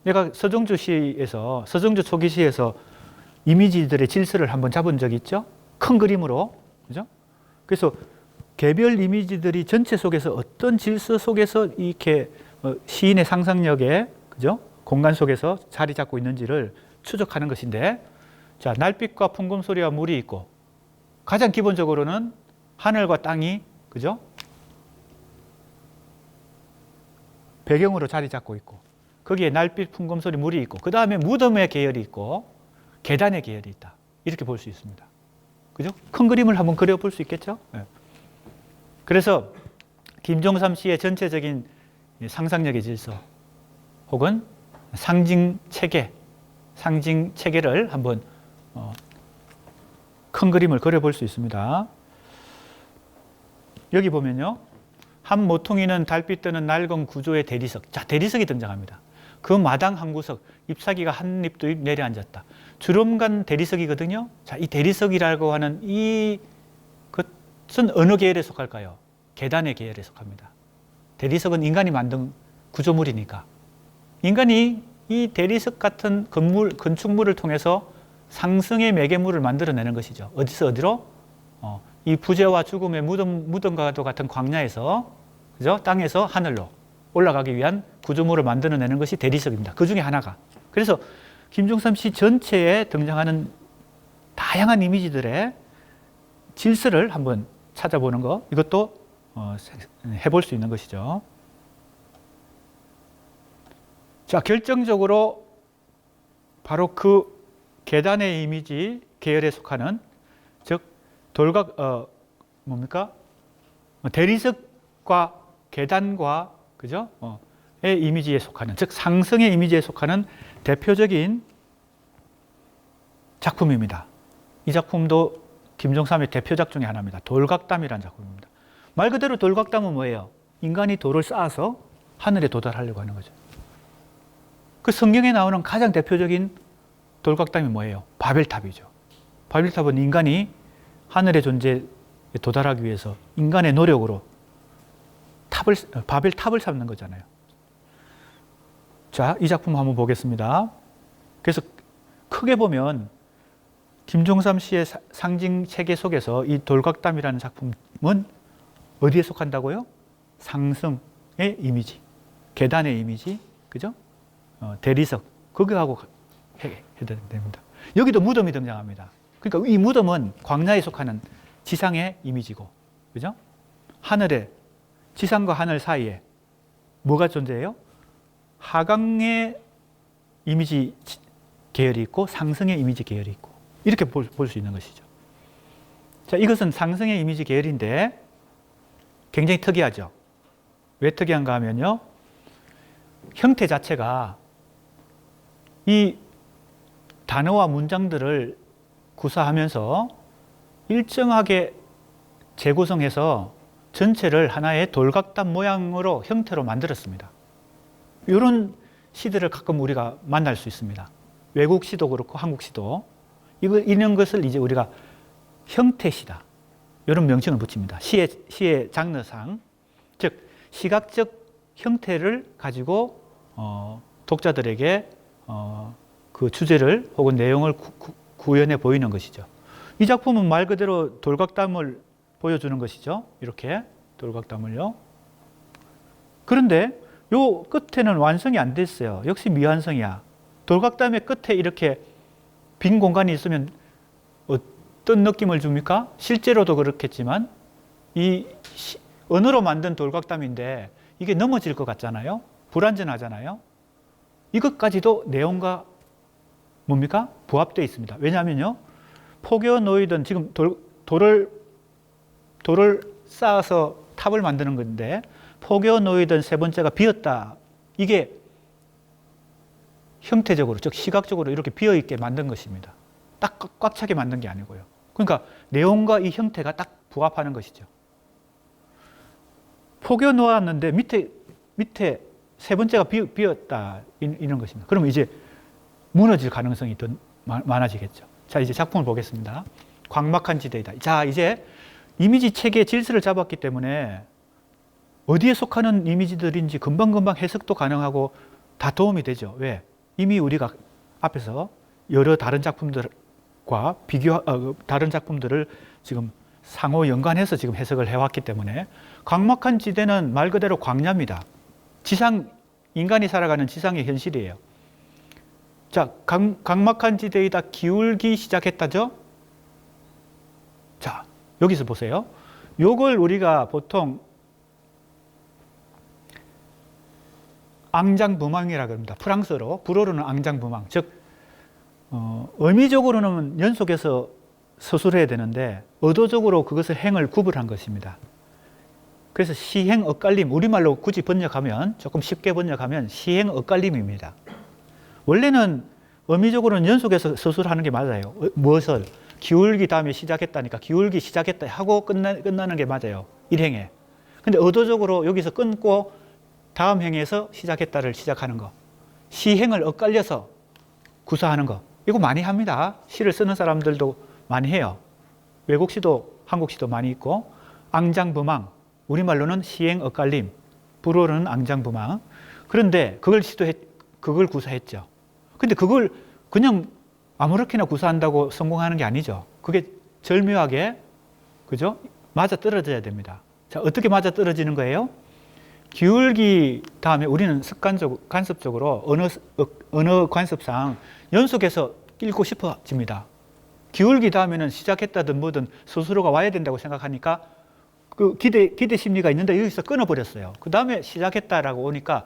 내가 서정주 초기시에서 이미지들의 질서를 한번 잡은 적이 있죠. 큰 그림으로. 그죠? 그래서 개별 이미지들이 전체 속에서 어떤 질서 속에서 이렇게 시인의 상상력에 그죠? 공간 속에서 자리 잡고 있는지를 추적하는 것인데, 자, 날빛과 풍금 소리와 물이 있고 가장 기본적으로는 하늘과 땅이 그죠? 배경으로 자리 잡고 있고 거기에 날빛, 풍금 소리, 물이 있고 그 다음에 무덤의 계열이 있고 계단의 계열이 있다. 이렇게 볼 수 있습니다. 그죠? 큰 그림을 한번 그려볼 수 있겠죠? 네. 그래서 김종삼 씨의 전체적인 상상력의 질서 혹은 상징 체계를 한번 큰 그림을 그려볼 수 있습니다. 여기 보면요. 한 모퉁이는 달빛 뜨는 낡은 구조의 대리석. 자, 대리석이 등장합니다. 그 마당 한 구석, 잎사귀가 한 잎 두 잎 내려앉았다. 주름간 대리석이거든요. 자, 이 대리석이라고 하는 이 것은 어느 계열에 속할까요? 계단의 계열에 속합니다. 대리석은 인간이 만든 구조물이니까. 인간이 이 대리석 같은 건축물을 통해서 상승의 매개물을 만들어내는 것이죠. 어디서 어디로? 이 부재와 죽음의 무덤과도 같은 광야에서, 그죠? 땅에서 하늘로 올라가기 위한 구조물을 만들어내는 것이 대리석입니다. 그 중에 하나가. 그래서 김종삼 씨 전체에 등장하는 다양한 이미지들의 질서를 한번 찾아보는 거, 이것도 해볼 수 있는 것이죠. 자, 결정적으로 바로 그 계단의 이미지 계열에 속하는, 즉 대리석과 계단과 그죠? 의 이미지에 속하는, 즉 상승의 이미지에 속하는 대표적인 작품입니다. 이 작품도 김종삼의 대표작 중에 하나입니다. 돌각담이라는 작품입니다. 말 그대로 돌각담은 뭐예요? 인간이 돌을 쌓아서 하늘에 도달하려고 하는 거죠. 그 성경에 나오는 가장 대표적인 돌각담이 뭐예요? 바벨탑이죠. 바벨탑은 인간이 하늘의 존재에 도달하기 위해서 인간의 노력으로 바벨탑을 쌓는 거잖아요. 자, 이 작품 한번 보겠습니다. 그래서 크게 보면 김종삼 씨의 상징 체계 속에서 이 돌각담이라는 작품은 어디에 속한다고요? 상승의 이미지, 계단의 이미지, 그죠? 대리석, 거기하고 해야 됩니다. 여기도 무덤이 등장합니다. 그러니까 이 무덤은 광야에 속하는 지상의 이미지고, 그죠? 하늘에, 지상과 하늘 사이에 뭐가 존재해요? 하강의 이미지 계열이 있고 상승의 이미지 계열이 있고, 이렇게 볼 수 있는 것이죠. 자, 이것은 상승의 이미지 계열인데 굉장히 특이하죠. 왜 특이한가 하면요, 형태 자체가 이 단어와 문장들을 구사하면서 일정하게 재구성해서 전체를 하나의 돌각담 모양으로 형태로 만들었습니다. 이런 시들을 가끔 우리가 만날 수 있습니다. 외국 시도 그렇고 한국 시도. 이런 것을 이제 우리가 형태시다, 이런 명칭을 붙입니다. 시의 장르상, 즉 시각적 형태를 가지고 독자들에게 그 주제를 혹은 내용을 구현해 보이는 것이죠. 이 작품은 말 그대로 돌각담을 보여주는 것이죠. 이렇게 돌각담을요. 그런데 요 끝에는 완성이 안 됐어요. 역시 미완성이야. 돌각담의 끝에 이렇게 빈 공간이 있으면 어떤 느낌을 줍니까? 실제로도 그렇겠지만 이 언어로 만든 돌각담인데 이게 넘어질 것 같잖아요. 불완전하잖아요. 이것까지도 내용과 뭡니까? 부합되어 있습니다. 왜냐하면요, 포교 놓이던 지금 돌을 쌓아서 탑을 만드는 건데 포교 놓이던 세 번째가 비었다. 이게 형태적으로, 즉 시각적으로 이렇게 비어있게 만든 것입니다. 딱 꽉 차게 만든 게 아니고요. 그러니까 내용과 이 형태가 딱 부합하는 것이죠. 포교 놓았는데 밑에 세 번째가 비었다, 이런 것입니다. 그러면 이제 무너질 가능성이 더 많아지겠죠. 자, 이제 작품을 보겠습니다. 광막한 지대이다. 자, 이제 이미지 체계의 질서를 잡았기 때문에 어디에 속하는 이미지들인지 금방금방 해석도 가능하고 다 도움이 되죠. 왜? 이미 우리가 앞에서 여러 다른 작품들과 다른 작품들을 지금 상호 연관해서 지금 해석을 해왔기 때문에 광막한 지대는 말 그대로 광야입니다. 인간이 살아가는 지상의 현실이에요. 자, 광막한 지대이다, 기울기 시작했다죠? 자, 여기서 보세요. 요걸 우리가 보통 앙장부망이라고 합니다. 프랑스어로, 불어로는 앙장부망. 즉, 의미적으로는 연속해서 서술해야 되는데 의도적으로 그것을 행을 구분한 것입니다. 그래서 시행 엇갈림, 우리말로 굳이 번역하면, 조금 쉽게 번역하면 시행 엇갈림입니다. 원래는 의미적으로는 연속해서 서술하는 게 맞아요. 무엇을? 기울기 다음에 시작했다니까 기울기 시작했다 하고 끝나는 게 맞아요. 1행에. 근데 의도적으로 여기서 끊고 다음 행에서 시작했다를 시작하는 거. 시행을 엇갈려서 구사하는 거. 이거 많이 합니다. 시를 쓰는 사람들도 많이 해요. 외국 시도, 한국 시도 많이 있고, 앙장부망. 우리말로는 시행 엇갈림. 불어로는 앙장부망. 그런데 그걸 구사했죠. 근데 그걸 그냥 아무렇게나 구사한다고 성공하는 게 아니죠. 그게 절묘하게, 그죠? 맞아 떨어져야 됩니다. 자, 어떻게 맞아 떨어지는 거예요? 기울기 다음에 우리는 간섭적으로 언어 관습상 연속해서 읽고 싶어집니다. 기울기 다음에는 시작했다든 뭐든 스스로가 와야 된다고 생각하니까 그 기대 심리가 있는데 여기서 끊어버렸어요. 그 다음에 시작했다라고 오니까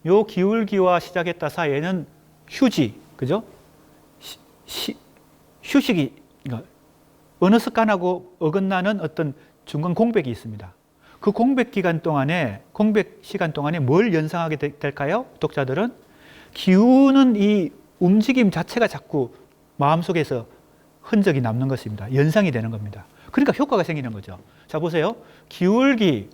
요 기울기와 시작했다 사이에는 휴지, 그죠? 휴식이, 언어 습관하고 어긋나는 어떤 중간 공백이 있습니다. 그 공백 시간 동안에 뭘 연상하게 될까요? 독자들은 기우는 이 움직임 자체가 자꾸 마음속에서 흔적이 남는 것입니다. 연상이 되는 겁니다. 그러니까 효과가 생기는 거죠. 자, 보세요. 기울기,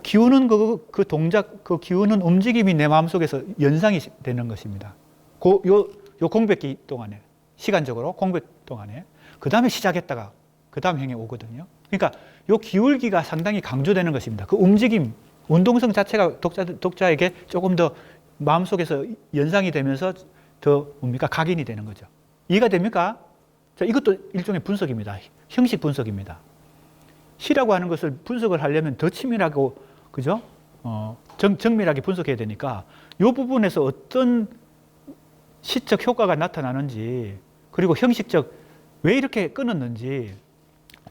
기우는 그 동작, 그 기우는 움직임이 내 마음속에서 연상이 되는 것입니다. 요 공백기 동안에, 시간적으로 공백 동안에. 그 다음에 시작했다가 그 다음 행에 오거든요. 그러니까 요 기울기가 상당히 강조되는 것입니다. 그 움직임, 운동성 자체가 독자에게 조금 더 마음속에서 연상이 되면서 더 뭡니까? 각인이 되는 거죠. 이해가 됩니까? 자, 이것도 일종의 분석입니다. 형식 분석입니다. 시라고 하는 것을 분석을 하려면 더 치밀하고, 그죠? 정밀하게 분석해야 되니까 이 부분에서 어떤 시적 효과가 나타나는지, 그리고 형식적 왜 이렇게 끊었는지,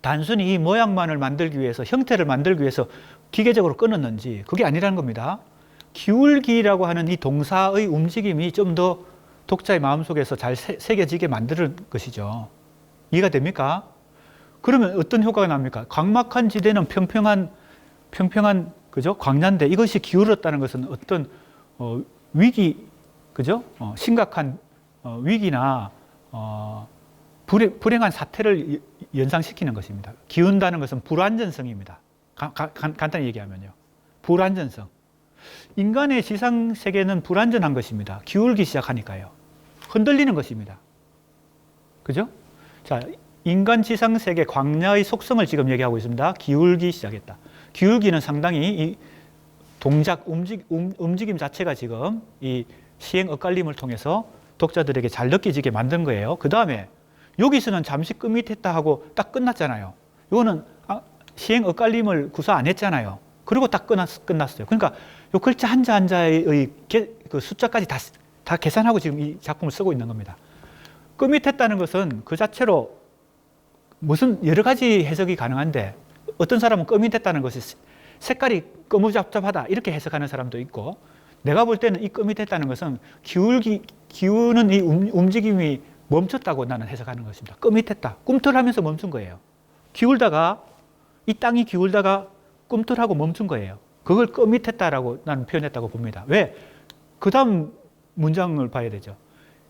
단순히 이 모양만을 만들기 위해서, 형태를 만들기 위해서 기계적으로 끊었는지, 그게 아니라는 겁니다. 기울기라고 하는 이 동사의 움직임이 좀 더 독자의 마음속에서 잘 새겨지게 만드는 것이죠. 이해가 됩니까? 그러면 어떤 효과가 납니까? 광막한 지대는 평평한 그죠? 광야인데 이것이 기울었다는 것은 어떤 위기, 그죠? 심각한 위기나 불행한 사태를 연상시키는 것입니다. 기운다는 것은 불완전성입니다. 간단히 얘기하면요. 불완전성. 인간의 지상 세계는 불완전한 것입니다. 기울기 시작하니까요. 흔들리는 것입니다. 그죠? 자, 인간 지상 세계 광야의 속성을 지금 얘기하고 있습니다. 기울기 시작했다. 기울기는 상당히 이 동작, 움직임 자체가 지금 이 시행 엇갈림을 통해서 독자들에게 잘 느껴지게 만든 거예요. 그 다음에 여기서는 잠시 끔밋했다 하고 딱 끝났잖아요. 이거는 시행 엇갈림을 구사 안 했잖아요. 그리고 딱 끝났어요. 그러니까 이 글자 한자 한자의 그 숫자까지 다 계산하고 지금 이 작품을 쓰고 있는 겁니다. 끔밋했다는 것은 그 자체로 무슨 여러 가지 해석이 가능한데, 어떤 사람은 끔밋했다는 것이 색깔이 거무잡잡하다 이렇게 해석하는 사람도 있고, 내가 볼 때는 이 끔밋했다는 것은 기우는 이 움직임이 멈췄다고 나는 해석하는 것입니다. 끔밋했다. 꿈틀하면서 멈춘 거예요. 기울다가, 이 땅이 기울다가 꿈틀하고 멈춘 거예요. 그걸 끔밋했다라고 나는 표현했다고 봅니다. 왜? 그 다음 문장을 봐야 되죠.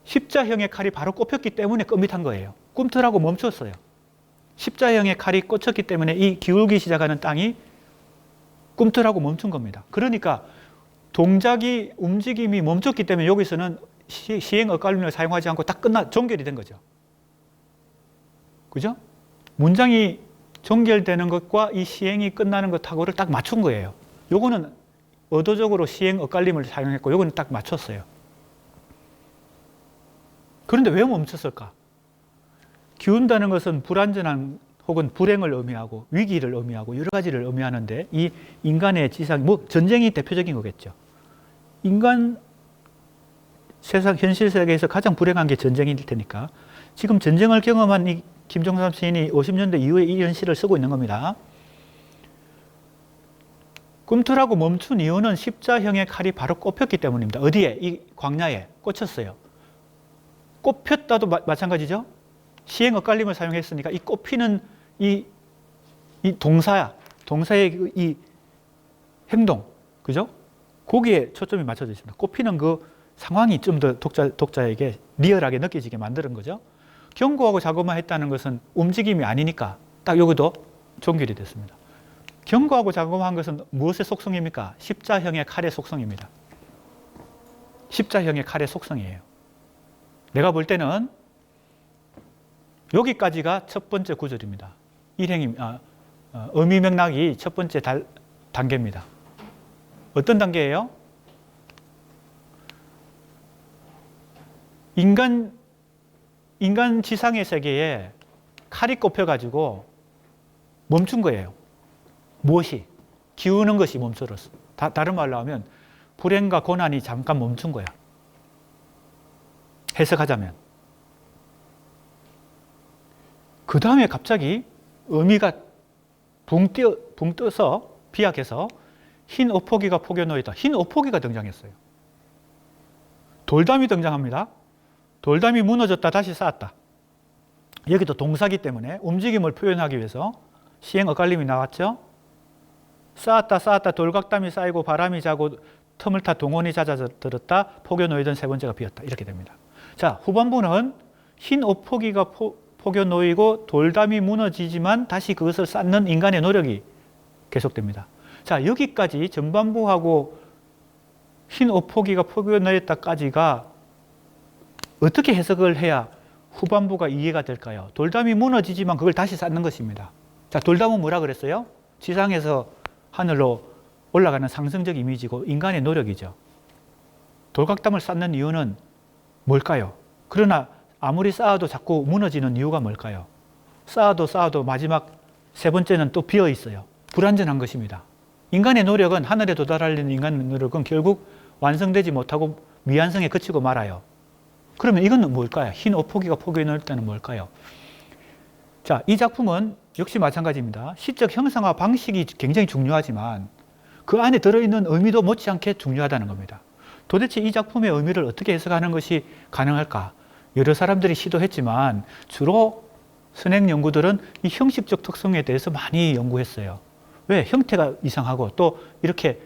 십자형의 칼이 바로 꼽혔기 때문에 끔밋한 거예요. 꿈틀하고 멈췄어요. 십자형의 칼이 꽂혔기 때문에 이 기울기 시작하는 땅이 꿈틀하고 멈춘 겁니다. 그러니까 동작이, 움직임이 멈췄기 때문에 여기서는 시행 엇갈림을 사용하지 않고 딱 종결이 된 거죠. 그죠? 문장이 종결되는 것과 이 시행이 끝나는 것하고를 딱 맞춘 거예요. 요거는 의도적으로 시행 엇갈림을 사용했고, 요거는 딱 맞췄어요. 그런데 왜 멈췄을까? 기운다는 것은 불완전한 혹은 불행을 의미하고 위기를 의미하고 여러 가지를 의미하는데, 이 인간의 지상, 전쟁이 대표적인 거겠죠. 인간 세상, 현실 세계에서 가장 불행한 게 전쟁일 테니까, 지금 전쟁을 경험한 이 김종삼 시인이 50년대 이후에 이런 시를 쓰고 있는 겁니다. 꿈틀하고 멈춘 이유는 십자형의 칼이 바로 꼽혔기 때문입니다. 어디에? 이 광야에 꽂혔어요. 꼽혔다도 마찬가지죠. 시행 엇갈림을 사용했으니까 이 꼽히는 이 동사의 이 행동, 그죠? 거기에 초점이 맞춰져 있습니다. 꼽히는 그 상황이 좀 더 독자에게 리얼하게 느껴지게 만드는 거죠. 경고하고 자고만 했다는 것은 움직임이 아니니까 딱 여기도 종결이 됐습니다. 경고하고 자고만 한 것은 무엇의 속성입니까? 십자형의 칼의 속성입니다. 십자형의 칼의 속성이에요. 내가 볼 때는 여기까지가 첫 번째 구절입니다. 의미 맥락이 첫 번째 단계입니다. 어떤 단계예요? 인간 지상의 세계에 칼이 꼽혀가지고 멈춘 거예요. 무엇이? 기우는 것이 멈춰졌어. 다른 말로 하면 불행과 고난이 잠깐 멈춘 거야. 해석하자면. 그 다음에 갑자기 의미가 붕 떠서 비약해서 흰 오포기가 포겨 놓였다. 흰 오포기가 등장했어요. 돌담이 등장합니다. 돌담이 무너졌다 다시 쌓았다. 여기도 동사기 때문에 움직임을 표현하기 위해서 시행 엇갈림이 나왔죠. 쌓았다 돌각담이 쌓이고 바람이 자고 틈을 타 동원이 잦아들었다 포겨 놓이던 세 번째가 비었다. 이렇게 됩니다. 자, 후반부는 흰 오포기가 포겨 놓이고 돌담이 무너지지만 다시 그것을 쌓는 인간의 노력이 계속됩니다. 자, 여기까지 전반부하고 흰 오포기가 포겨 놓였다까지가 어떻게 해석을 해야 후반부가 이해가 될까요? 돌담이 무너지지만 그걸 다시 쌓는 것입니다. 자, 돌담은 뭐라 그랬어요? 지상에서 하늘로 올라가는 상승적 이미지고 인간의 노력이죠. 돌각담을 쌓는 이유는 뭘까요? 그러나 아무리 쌓아도 자꾸 무너지는 이유가 뭘까요? 쌓아도 마지막 세 번째는 또 비어 있어요. 불완전한 것입니다. 인간의 노력은, 하늘에 도달하려는 인간의 노력은 결국 완성되지 못하고 미완성에 그치고 말아요. 그러면 이건 뭘까요? 흰 옷포기가 포개해 놓을 때는 뭘까요? 자, 이 작품은 역시 마찬가지입니다. 시적 형상화 방식이 굉장히 중요하지만 그 안에 들어있는 의미도 못지않게 중요하다는 겁니다. 도대체 이 작품의 의미를 어떻게 해석하는 것이 가능할까? 여러 사람들이 시도했지만 주로 선행 연구들은 이 형식적 특성에 대해서 많이 연구했어요. 왜? 형태가 이상하고 또 이렇게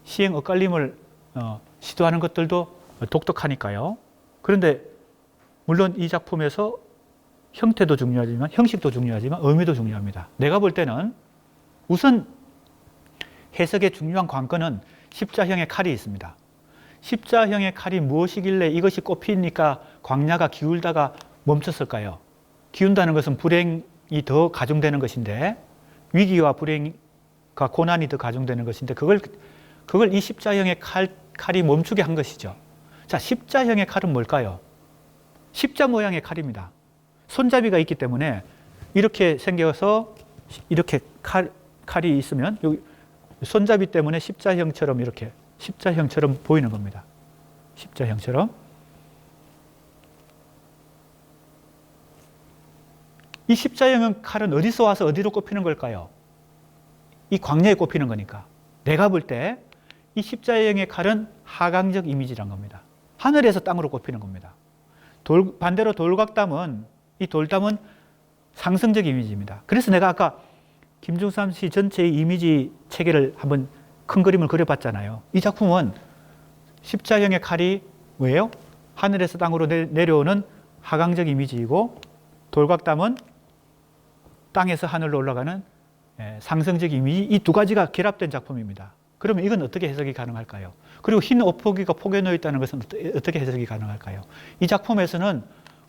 시행 엇갈림을 시도하는 것들도 독특하니까요. 그런데 물론 이 작품에서 형태도 중요하지만 형식도 중요하지만 의미도 중요합니다. 내가 볼 때는 우선 해석의 중요한 관건은 십자형의 칼이 있습니다. 십자형의 칼이 무엇이길래 이것이 꼽히니까 광야가 기울다가 멈췄을까요? 기운다는 것은 불행이 더 가중되는 것인데, 위기와 불행과 고난이 더 가중되는 것인데 그걸 이 십자형의 칼이 멈추게 한 것이죠. 자, 십자형의 칼은 뭘까요? 십자 모양의 칼입니다. 손잡이가 있기 때문에 이렇게 생겨서 이렇게 칼이 있으면 여기 손잡이 때문에 십자형처럼 이렇게 십자형처럼 보이는 겁니다. 십자형처럼. 이 십자형 칼은 어디서 와서 어디로 꼽히는 걸까요? 이 광야에 꼽히는 거니까. 내가 볼 때 이 십자형의 칼은 하강적 이미지란 겁니다. 하늘에서 땅으로 꼽히는 겁니다. 반대로 돌각담은, 이 돌담은 상승적 이미지입니다. 그래서 내가 아까 김중삼 씨 전체의 이미지 체계를 한번 큰 그림을 그려봤잖아요. 이 작품은 십자형의 칼이 뭐예요? 하늘에서 땅으로 내려오는 하강적 이미지이고, 돌각담은 땅에서 하늘로 올라가는 상승적 이미지, 이 두 가지가 결합된 작품입니다. 그러면 이건 어떻게 해석이 가능할까요? 그리고 흰 옷포기가 포개 놓여 있다는 것은 어떻게 해석이 가능할까요? 이 작품에서는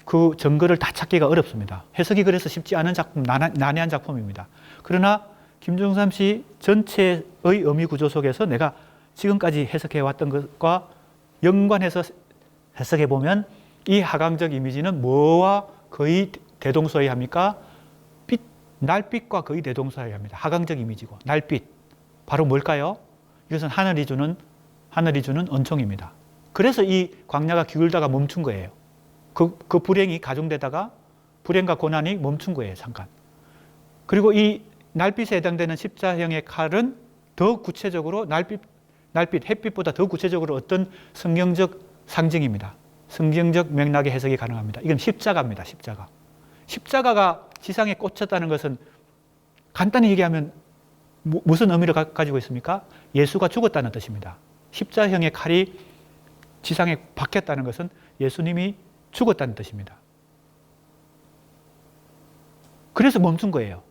그 증거를 다 찾기가 어렵습니다. 해석이 그래서 쉽지 않은 작품, 난해한 작품입니다. 그러나 김중삼 씨 전체의 의미 구조 속에서 내가 지금까지 해석해 왔던 것과 연관해서 해석해 보면 이 하강적 이미지는 뭐와 거의 대동소이합니까? 날빛과 거의 대동소이합니다. 하강적 이미지고 날빛. 바로 뭘까요? 이것은 하늘이 주는 은총입니다. 그래서 이 광야가 기울다가 멈춘 거예요. 그 불행이 가중되다가 불행과 고난이 멈춘 거예요, 잠깐. 그리고 이 날빛에 해당되는 십자형의 칼은 더 구체적으로 햇빛보다 더 구체적으로 어떤 성경적 상징입니다. 성경적 맥락의 해석이 가능합니다. 이건 십자가입니다, 십자가. 십자가가 지상에 꽂혔다는 것은 간단히 얘기하면 무슨 의미를 가지고 있습니까? 예수가 죽었다는 뜻입니다. 십자형의 칼이 지상에 박혔다는 것은 예수님이 죽었다는 뜻입니다. 그래서 멈춘 거예요.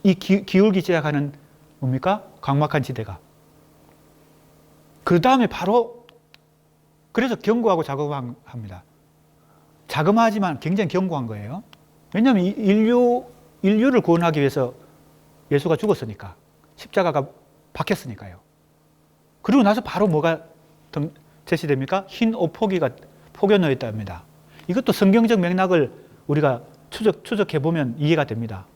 이 기울기 시작하는 뭡니까? 광막한 지대가. 그 다음에 바로 그래서 견고하고 자그마합니다. 자그마하지만 굉장히 견고한 거예요. 왜냐하면 인류를 구원하기 위해서 예수가 죽었으니까. 십자가가 박혔으니까요. 그리고 나서 바로 뭐가 제시됩니까? 흰 옷포기가 포개 놓여 있답니다. 이것도 성경적 맥락을 우리가 추적해 보면 이해가 됩니다.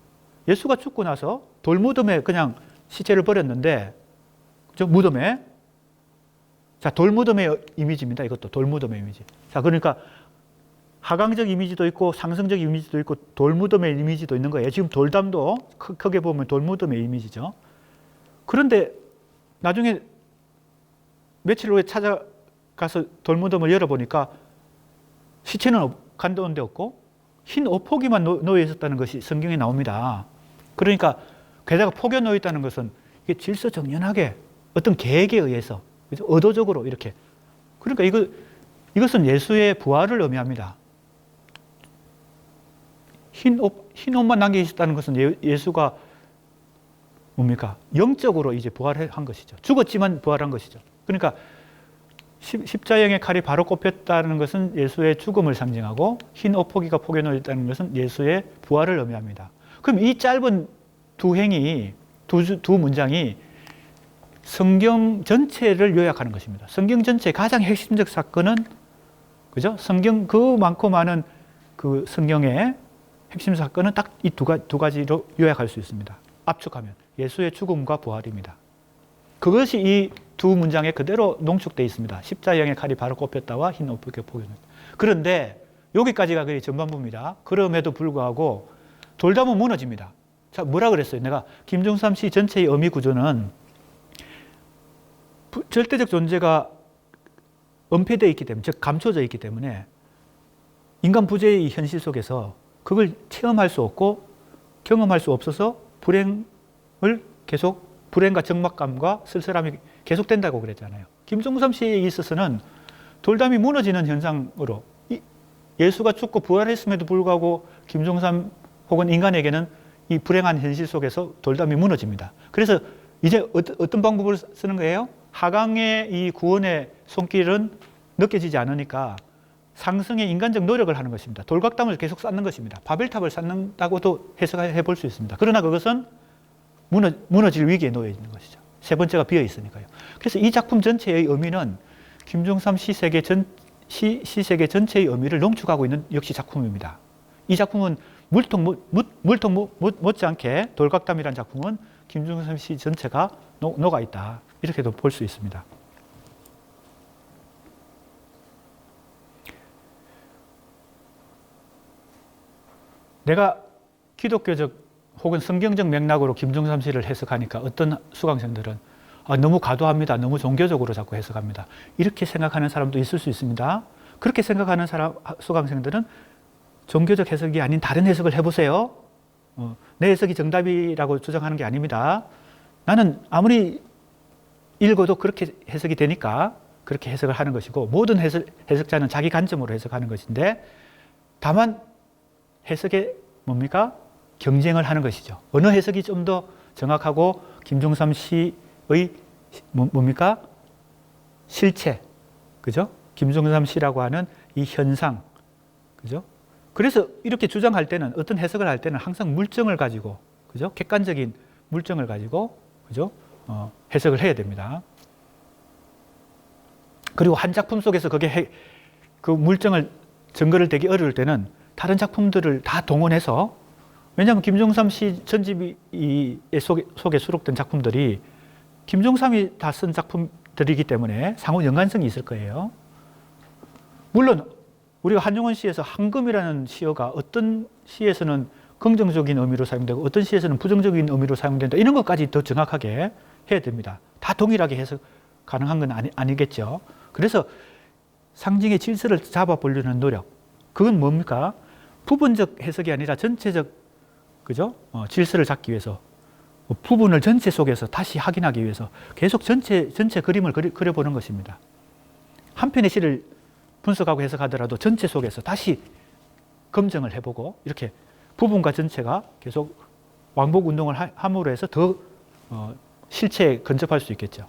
예수가 죽고 나서 돌무덤에 그냥 시체를 버렸는데, 무덤에. 자, 돌무덤의 이미지입니다. 이것도 돌무덤의 이미지. 자, 그러니까 하강적 이미지도 있고 상승적 이미지도 있고 돌무덤의 이미지도 있는 거예요. 지금 돌담도 크게 보면 돌무덤의 이미지죠. 그런데 나중에 며칠 후에 찾아가서 돌무덤을 열어보니까 시체는 가둬온 데 없고 흰 옷포기만 놓여 있었다는 것이 성경에 나옵니다. 그러니까 게다가 포개 놓여 있다는 것은 이게 질서정연하게 어떤 계획에 의해서 의도적으로 이렇게. 그러니까 이것은 예수의 부활을 의미합니다. 흰 옷만 남겨 있었다는 것은 예수가 뭡니까? 영적으로 이제 부활한 것이죠. 죽었지만 부활한 것이죠. 그러니까 십자형의 칼이 바로 꼽혔다는 것은 예수의 죽음을 상징하고 흰 옷포기가 포개놓여 있다는 것은 예수의 부활을 의미합니다. 그럼 이 짧은 두 행이, 두 문장이 성경 전체를 요약하는 것입니다. 성경 전체의 가장 핵심적 사건은, 그죠? 성경 그 많고 많은 그 성경의 핵심 사건은 딱 이 두 가지로 요약할 수 있습니다. 압축하면 예수의 죽음과 부활입니다. 그것이 이 두 문장에 그대로 농축되어 있습니다. 십자형의 칼이 바로 꼽혔다와 흰 옷포기가 포개놓였다. 그런데 여기까지가 거의 전반부입니다. 그럼에도 불구하고 돌담은 무너집니다. 자, 뭐라 그랬어요? 내가 김종삼 씨 전체의 의미 구조는 절대적 존재가 은폐되어 있기 때문에, 즉 감춰져 있기 때문에 인간 부재의 현실 속에서 그걸 체험할 수 없고 경험할 수 없어서 불행과 적막감과 쓸쓸함이 계속된다고 그랬잖아요. 김종삼 씨에 있어서는 돌담이 무너지는 현상으로 예수가 죽고 부활했음에도 불구하고 김종삼 혹은 인간에게는 이 불행한 현실 속에서 돌담이 무너집니다. 그래서 이제 어떤 방법을 쓰는 거예요? 하강의 이 구원의 손길은 느껴지지 않으니까 상승의 인간적 노력을 하는 것입니다. 돌각담을 계속 쌓는 것입니다. 바벨탑을 쌓는다고도 해석해 볼 수 있습니다. 그러나 그것은 무너질 위기에 놓여 있는 것이죠. 세 번째가 비어 있으니까요. 그래서 이 작품 전체의 의미는 김종삼 시세계 전체의 의미를 농축하고 있는 역시 작품입니다. 이 작품은 물통 못지않게 돌각담이라는 작품은 김종삼 시 전체가 녹아 있다. 이렇게도 볼 수 있습니다. 내가 기독교적 혹은 성경적 맥락으로 김종삼 시를 해석하니까 어떤 수강생들은 너무 과도합니다. 너무 종교적으로 자꾸 해석합니다. 이렇게 생각하는 사람도 있을 수 있습니다. 그렇게 생각하는 수강생들은 종교적 해석이 아닌 다른 해석을 해보세요. 내 해석이 정답이라고 주장하는 게 아닙니다. 나는 아무리 읽어도 그렇게 해석이 되니까 그렇게 해석을 하는 것이고, 모든 해석자는 자기 관점으로 해석하는 것인데, 다만 해석에 뭡니까? 경쟁을 하는 것이죠. 어느 해석이 좀 더 정확하고 김종삼 시의 뭡니까? 실체, 그죠? 김종삼 시라고 하는 이 현상, 그죠? 그래서 이렇게 주장할 때는, 어떤 해석을 할 때는 항상 물증을 가지고, 그죠? 객관적인 물증을 가지고, 그죠? 해석을 해야 됩니다. 그리고 한 작품 속에서 그 물증을, 증거를 대기 어려울 때는 다른 작품들을 다 동원해서, 왜냐하면 김종삼 씨 전집 속에 수록된 작품들이 김종삼이 다 쓴 작품들이기 때문에 상호 연관성이 있을 거예요. 물론 우리가 한용운 시에서 황금이라는 시어가 어떤 시에서는 긍정적인 의미로 사용되고 어떤 시에서는 부정적인 의미로 사용된다, 이런 것까지 더 정확하게 해야 됩니다. 다 동일하게 해석 가능한 건 아니겠죠. 그래서 상징의 질서를 잡아보려는 노력, 그건 뭡니까? 부분적 해석이 아니라 전체적, 그죠? 질서를 잡기 위해서, 부분을 전체 속에서 다시 확인하기 위해서 계속 전체 그림을 그려보는 것입니다. 한 편의 시를 분석하고 해석하더라도 전체 속에서 다시 검증을 해보고, 이렇게 부분과 전체가 계속 왕복 운동을 함으로 해서 더 실체에 근접할 수 있겠죠.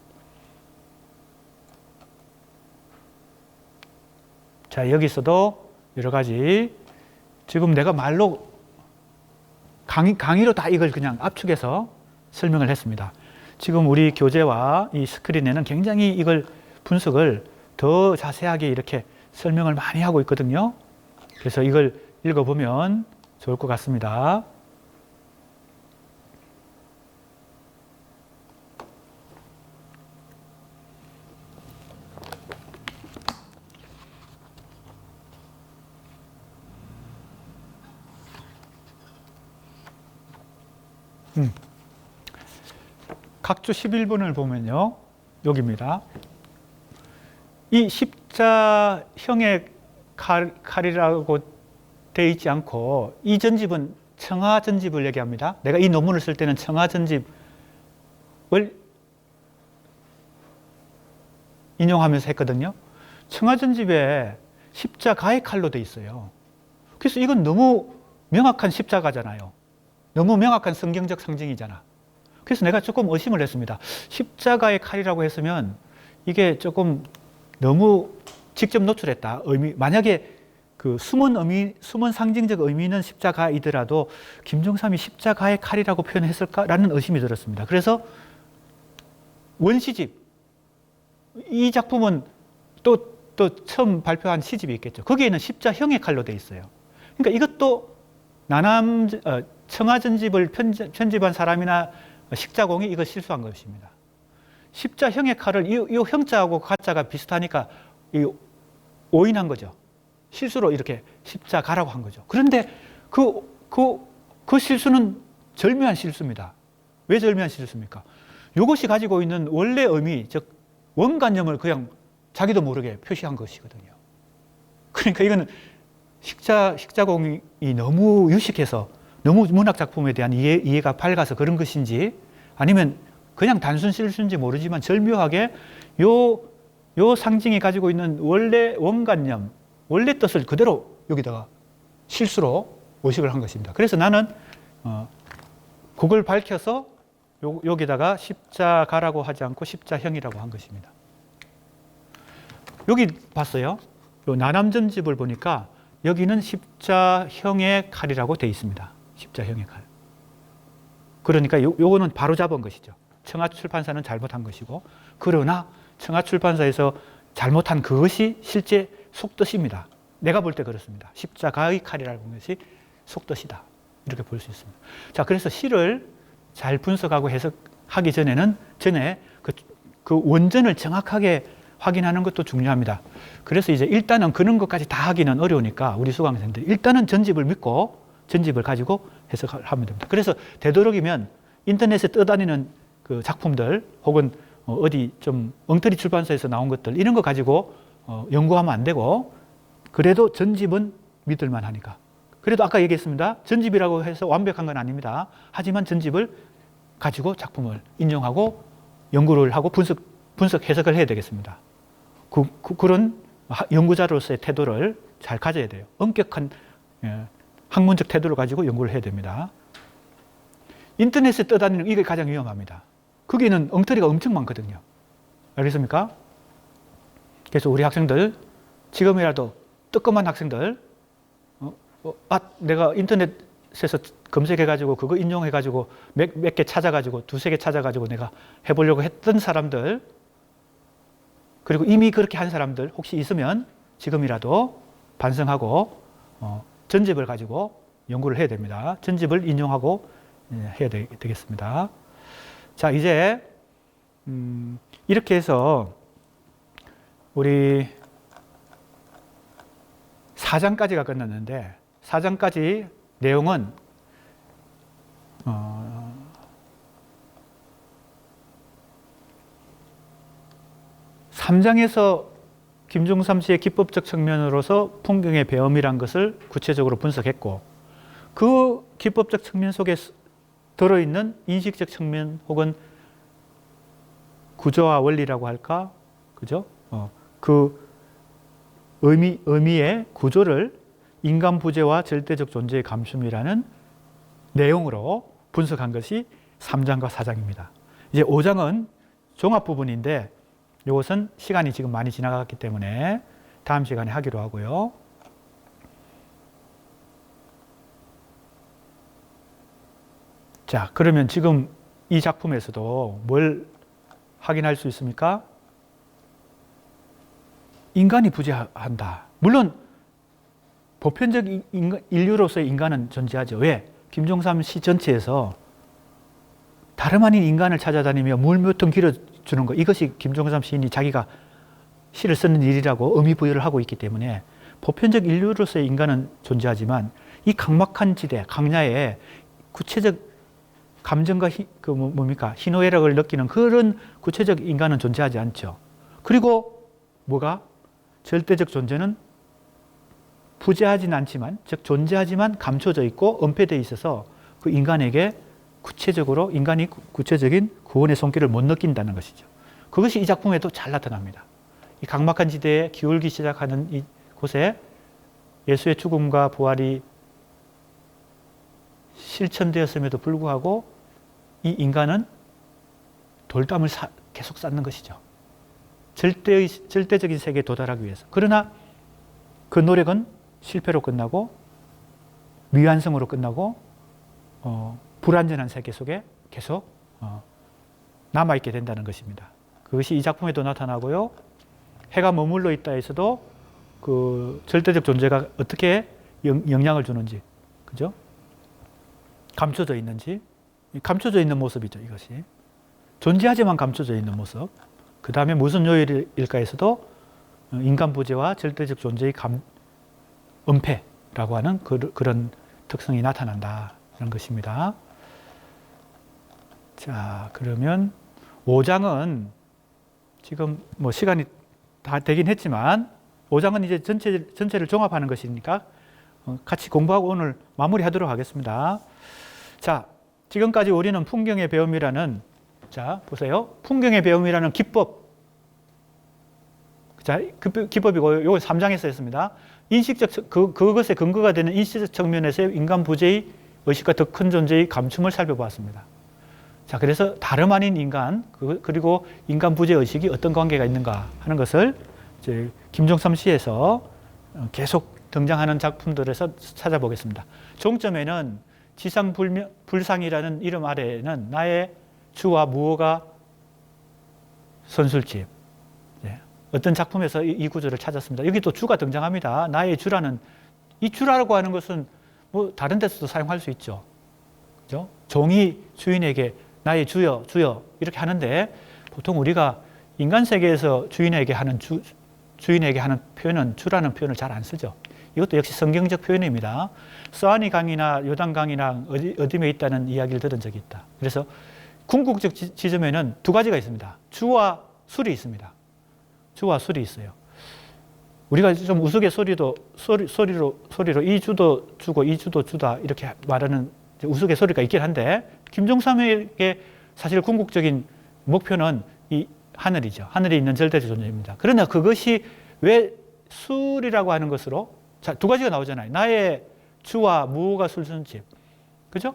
자, 여기서도 여러 가지, 지금 내가 말로 강의로 다 이걸 그냥 압축해서 설명을 했습니다. 지금 우리 교재와 이 스크린에는 굉장히 이걸 분석을 더 자세하게 이렇게 설명을 많이 하고 있거든요. 그래서 이걸 읽어보면 좋을 것 같습니다. 각주 11번을 보면요, 여기입니다. 이 십자형의 칼이라고 되어 있지 않고, 이 전집은 청하전집을 얘기합니다. 내가 이 논문을 쓸 때는 청하전집을 인용하면서 했거든요. 청하전집에 십자가의 칼로 되어 있어요. 그래서 이건 너무 명확한 십자가잖아요. 너무 명확한 성경적 상징이잖아. 그래서 내가 조금 의심을 했습니다. 십자가의 칼이라고 했으면 이게 조금 너무 직접 노출했다. 만약에 그 숨은 상징적 의미는 십자가이더라도 김종삼이 십자가의 칼이라고 표현했을까라는 의심이 들었습니다. 그래서 원시집, 이 작품은 또 처음 발표한 시집이 있겠죠. 거기에는 십자형의 칼로 되어 있어요. 그러니까 이것도 청하전집을 편집한 사람이나 식자공이 이거 실수한 것입니다. 십자형의 칼을 이 형자하고 가자가 비슷하니까 오인한 거죠. 실수로 이렇게 십자가라고 한 거죠. 그런데 그 실수는 절묘한 실수입니다. 왜 절묘한 실수입니까? 이것이 가지고 있는 원래 의미, 즉 원관념을 그냥 자기도 모르게 표시한 것이거든요. 그러니까 이거는 식자공이 너무 유식해서 너무 문학 작품에 대한 이해가 밝아서 그런 것인지 아니면 그냥 단순 실수인지 모르지만 절묘하게 요 상징이 가지고 있는 원래 원관념, 원래 뜻을 그대로 여기다가 실수로 의식을 한 것입니다. 그래서 나는 그걸 밝혀서 여기다가 십자가라고 하지 않고 십자형이라고 한 것입니다. 여기 봤어요? 요 나남전집을 보니까 여기는 십자형의 칼이라고 되어 있습니다. 십자형의 칼. 그러니까 요거는 바로 잡은 것이죠. 청하출판사는 잘못한 것이고, 그러나 청하출판사에서 잘못한 그것이 실제 속뜻입니다. 내가 볼 때 그렇습니다. 십자가의 칼이라는 것이 속뜻이다. 이렇게 볼 수 있습니다. 자, 그래서 시를 잘 분석하고 해석하기 전에 그 원전을 정확하게 확인하는 것도 중요합니다. 그래서 이제 일단은 그런 것까지 다 하기는 어려우니까 우리 수강생들 일단은 전집을 믿고 전집을 가지고 해석을 하면 됩니다. 그래서 되도록이면 인터넷에 떠다니는 그 작품들 혹은 어디 좀 엉터리 출판사에서 나온 것들 이런 거 가지고 연구하면 안 되고, 그래도 전집은 믿을만 하니까. 그래도 아까 얘기했습니다. 전집이라고 해서 완벽한 건 아닙니다. 하지만 전집을 가지고 작품을 인용하고 연구를 하고 분석 해석을 해야 되겠습니다. 그런 연구자로서의 태도를 잘 가져야 돼요. 엄격한 학문적 태도를 가지고 연구를 해야 됩니다. 인터넷에 떠다니는 이게 가장 위험합니다. 거기는 엉터리가 엄청 많거든요. 알겠습니까? 그래서 우리 학생들, 지금이라도 뜨끔한 학생들, 내가 인터넷에서 검색해가지고 그거 인용해가지고 몇 개 찾아가지고 두세 개 찾아가지고 내가 해보려고 했던 사람들, 그리고 이미 그렇게 한 사람들 혹시 있으면 지금이라도 반성하고 전집을 가지고 연구를 해야 됩니다. 전집을 인용하고 해야 되겠습니다. 자, 이제 이렇게 해서 우리 4장까지가 끝났는데 4장까지 내용은 3장에서 김종삼 씨의 기법적 측면으로서 풍경의 배엄이란 것을 구체적으로 분석했고, 그 기법적 측면 속에 들어있는 인식적 측면 혹은 구조와 원리라고 할까? 그죠? 그 의미의 구조를 인간 부재와 절대적 존재의 감춤이라는 내용으로 분석한 것이 3장과 4장입니다. 이제 5장은 종합 부분인데 이것은 시간이 지금 많이 지나갔기 때문에 다음 시간에 하기로 하고요. 자, 그러면 지금 이 작품에서도 뭘 확인할 수 있습니까? 인간이 부재한다. 물론 보편적 인류로서의 인간은 존재하죠. 왜? 김종삼 시 전체에서 다름 아닌 인간을 찾아다니며 물 몇 통 길어주는 것, 이것이 김종삼 시인이 자기가 시를 쓰는 일이라고 의미 부여를 하고 있기 때문에 보편적 인류로서의 인간은 존재하지만 이 각막한 지대, 강야에 구체적 감정과 희노애락을 느끼는 그런 구체적 인간은 존재하지 않죠. 그리고 뭐가? 절대적 존재는 부재하진 않지만, 즉 존재하지만 감춰져 있고 은폐되어 있어서 그 인간에게 인간이 구체적인 구원의 손길을 못 느낀다는 것이죠. 그것이 이 작품에도 잘 나타납니다. 이 각막한 지대에 기울기 시작하는 이 곳에 예수의 죽음과 부활이 실천되었음에도 불구하고 이 인간은 돌담을 계속 쌓는 것이죠. 절대적인 세계에 도달하기 위해서. 그러나 그 노력은 실패로 끝나고 미완성으로 끝나고 불완전한 세계 속에 계속 남아있게 된다는 것입니다. 그것이 이 작품에도 나타나고요. 해가 머물러 있다 해서도 그 절대적 존재가 어떻게 영향을 주는지, 그죠? 감춰져 있는지, 감춰져 있는 모습이죠, 이것이. 존재하지만 감춰져 있는 모습. 그 다음에 무슨 요일일까 해서도 인간 부재와 절대적 존재의 은폐라고 하는 그런 특성이 나타난다는 것입니다. 자, 그러면 5장은 지금 뭐 시간이 다 되긴 했지만 5장은 이제 전체를 종합하는 것이니까 같이 공부하고 오늘 마무리하도록 하겠습니다. 자, 지금까지 우리는 풍경의 배움이라는, 자, 보세요. 풍경의 배움이라는 기법. 자, 그 기법이고, 요거 3장에서 했습니다. 인식적, 그것의 근거가 되는 인식적 측면에서 인간 부재의 의식과 더 큰 존재의 감춤을 살펴보았습니다. 자, 그래서 다름 아닌 인간, 그리고 인간 부재 의식이 어떤 관계가 있는가 하는 것을 이제 김종삼 시에서 계속 등장하는 작품들에서 찾아보겠습니다. 종점에는 지상불상이라는 이름 아래에는 나의 주와 무어가 선술집. 어떤 작품에서 이 구조를 찾았습니다. 여기 또 주가 등장합니다. 나의 주라는, 이 주라고 하는 것은 뭐 다른 데서도 사용할 수 있죠. 그죠? 종이 주인에게 나의 주여, 주여 이렇게 하는데 보통 우리가 인간 세계에서 주인에게 하는 표현은 주라는 표현을 잘 안 쓰죠. 이것도 역시 성경적 표현입니다. 스와니 강이나 요단 강이나 어디에 있다는 이야기를 들은 적이 있다. 그래서 궁극적 지점에는 두 가지가 있습니다. 주와 술이 있습니다. 주와 술이 있어요. 우리가 좀 우스갯소리로 이 주도 주고 이 주도 주다 이렇게 말하는 우스갯소리가 있긴 한데 김종삼에게 사실 궁극적인 목표는 이 하늘이죠. 하늘에 있는 절대적 존재입니다. 그러나 그것이 왜 술이라고 하는 것으로, 자, 두 가지가 나오잖아요. 나의 주와 무가 술순집. 그죠?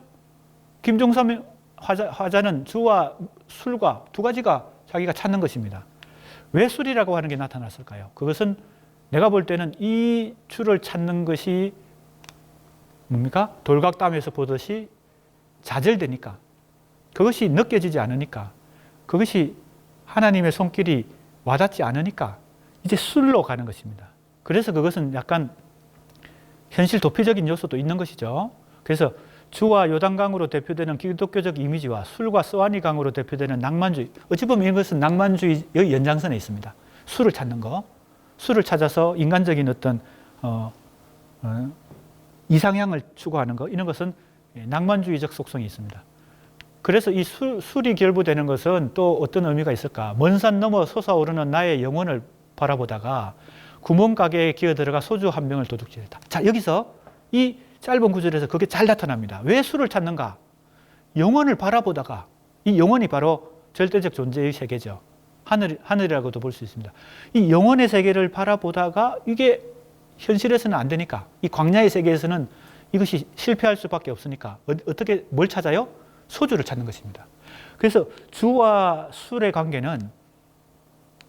김종삼의 화자는 주와 술과 두 가지가 자기가 찾는 것입니다. 왜 술이라고 하는 게 나타났을까요? 그것은 내가 볼 때는 이 주를 찾는 것이 뭡니까? 돌각담에서 보듯이 좌절되니까, 그것이 느껴지지 않으니까, 그것이 하나님의 손길이 와닿지 않으니까 이제 술로 가는 것입니다. 그래서 그것은 약간 현실 도피적인 요소도 있는 것이죠. 그래서 주와 요단강으로 대표되는 기독교적 이미지와 술과 스와니강으로 대표되는 낭만주의, 어찌 보면 이것은 낭만주의의 연장선에 있습니다. 술을 찾는 거, 술을 찾아서 인간적인 어떤 이상향을 추구하는 거, 이런 것은 낭만주의적 속성이 있습니다. 그래서 이 술이 결부되는 것은 또 어떤 의미가 있을까? 먼 산 넘어 솟아오르는 나의 영혼을 바라보다가 구멍가게에 기어들어가 소주 한 병을 도둑질했다. 자, 여기서 이 짧은 구절에서 그게 잘 나타납니다. 왜 술을 찾는가? 영혼을 바라보다가, 이 영혼이 바로 절대적 존재의 세계죠. 하늘이라고도 볼 수 있습니다. 이 영혼의 세계를 바라보다가 이게 현실에서는 안 되니까, 이 광야의 세계에서는 이것이 실패할 수밖에 없으니까 어떻게 뭘 찾아요? 소주를 찾는 것입니다. 그래서 주와 술의 관계는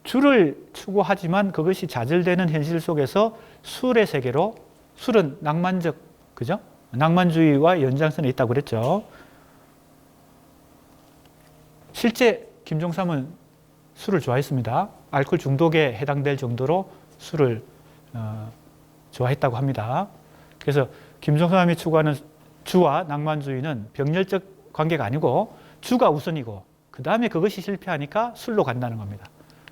주를 추구하지만 그것이 좌절되는 현실 속에서 술의 세계로, 술은 낭만적, 그죠? 낭만주의와 연장선에 있다고 그랬죠. 실제 김종삼은 술을 좋아했습니다. 알코올 중독에 해당될 정도로 술을 좋아했다고 합니다. 그래서 김종삼이 추구하는 주와 낭만주의는 병렬적 관계가 아니고 주가 우선이고 그 다음에 그것이 실패하니까 술로 간다는 겁니다.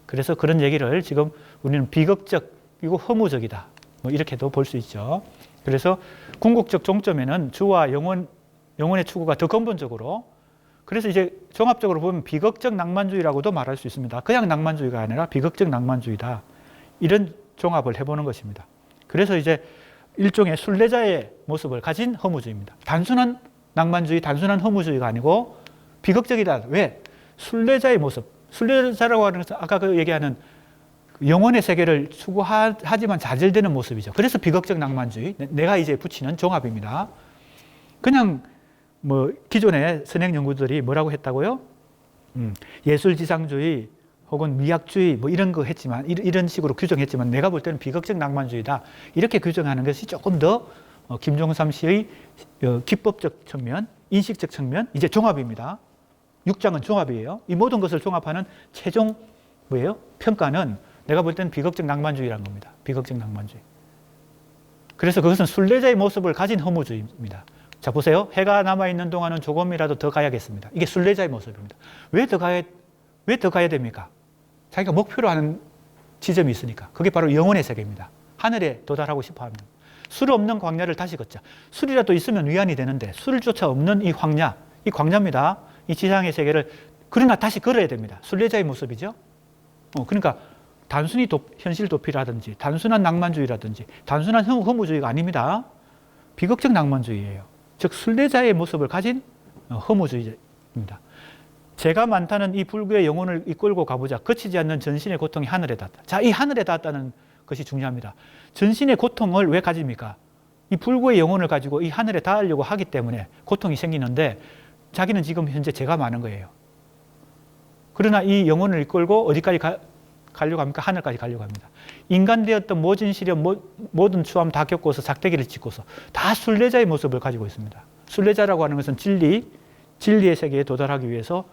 그래서 그런 얘기를 지금 우리는 비극적이고 허무적이다, 뭐 이렇게도 볼 수 있죠. 그래서 궁극적 종점에는 주와 영혼의 추구가 더 근본적으로, 그래서 이제 종합적으로 보면 비극적 낭만주의라고도 말할 수 있습니다. 그냥 낭만주의가 아니라 비극적 낭만주의다, 이런 종합을 해보는 것입니다. 그래서 이제 일종의 순례자의 모습을 가진 허무주의입니다. 단순한 낭만주의, 단순한 허무주의가 아니고 비극적이다. 왜? 순례자의 모습. 순례자라고 하는 것은 아까 그 얘기하는 영혼의 세계를 추구하지만 좌절되는 모습이죠. 그래서 비극적 낭만주의, 내가 이제 붙이는 종합입니다. 그냥 뭐 기존의 선행 연구들이 뭐라고 했다고요? 예술지상주의, 혹은 미학주의 뭐 이런 거 했지만 이런 식으로 규정했지만 내가 볼 때는 비극적 낭만주의다. 이렇게 규정하는 것이 조금 더 김종삼 씨의 기법적 측면, 인식적 측면, 이제 종합입니다. 6장은 종합이에요. 이 모든 것을 종합하는 최종 뭐예요? 평가는 내가 볼 때는 비극적 낭만주의라는 겁니다. 비극적 낭만주의. 그래서 그것은 순례자의 모습을 가진 허무주의입니다. 자, 보세요. 해가 남아있는 동안은 조금이라도 더 가야겠습니다. 이게 순례자의 모습입니다. 왜 더 가야 됩니까? 자기가 목표로 하는 지점이 있으니까. 그게 바로 영혼의 세계입니다. 하늘에 도달하고 싶어 하면. 술 없는 광야를 다시 걷자. 술이라도 있으면 위안이 되는데 술조차 없는 이 황야, 이 광야입니다. 이 지상의 세계를 그러나 다시 걸어야 됩니다. 순례자의 모습이죠. 그러니까 단순히 현실 도피라든지 단순한 낭만주의라든지 단순한 허무주의가 아닙니다. 비극적 낭만주의예요. 즉 순례자의 모습을 가진 허무주의입니다. 죄가 많다는 이 불구의 영혼을 이끌고 가보자. 거치지 않는 전신의 고통이 하늘에 닿았다. 자, 이 하늘에 닿았다는 것이 중요합니다. 전신의 고통을 왜 가집니까? 이 불구의 영혼을 가지고 이 하늘에 닿으려고 하기 때문에 고통이 생기는데 자기는 지금 현재 죄가 많은 거예요. 그러나 이 영혼을 이끌고 어디까지 가려고 합니까? 하늘까지 가려고 합니다. 인간 되었던 모진 시련, 모든 추함 다 겪고서 작대기를 짓고서 다 순례자의 모습을 가지고 있습니다. 순례자라고 하는 것은 진리의 세계에 도달하기 위해서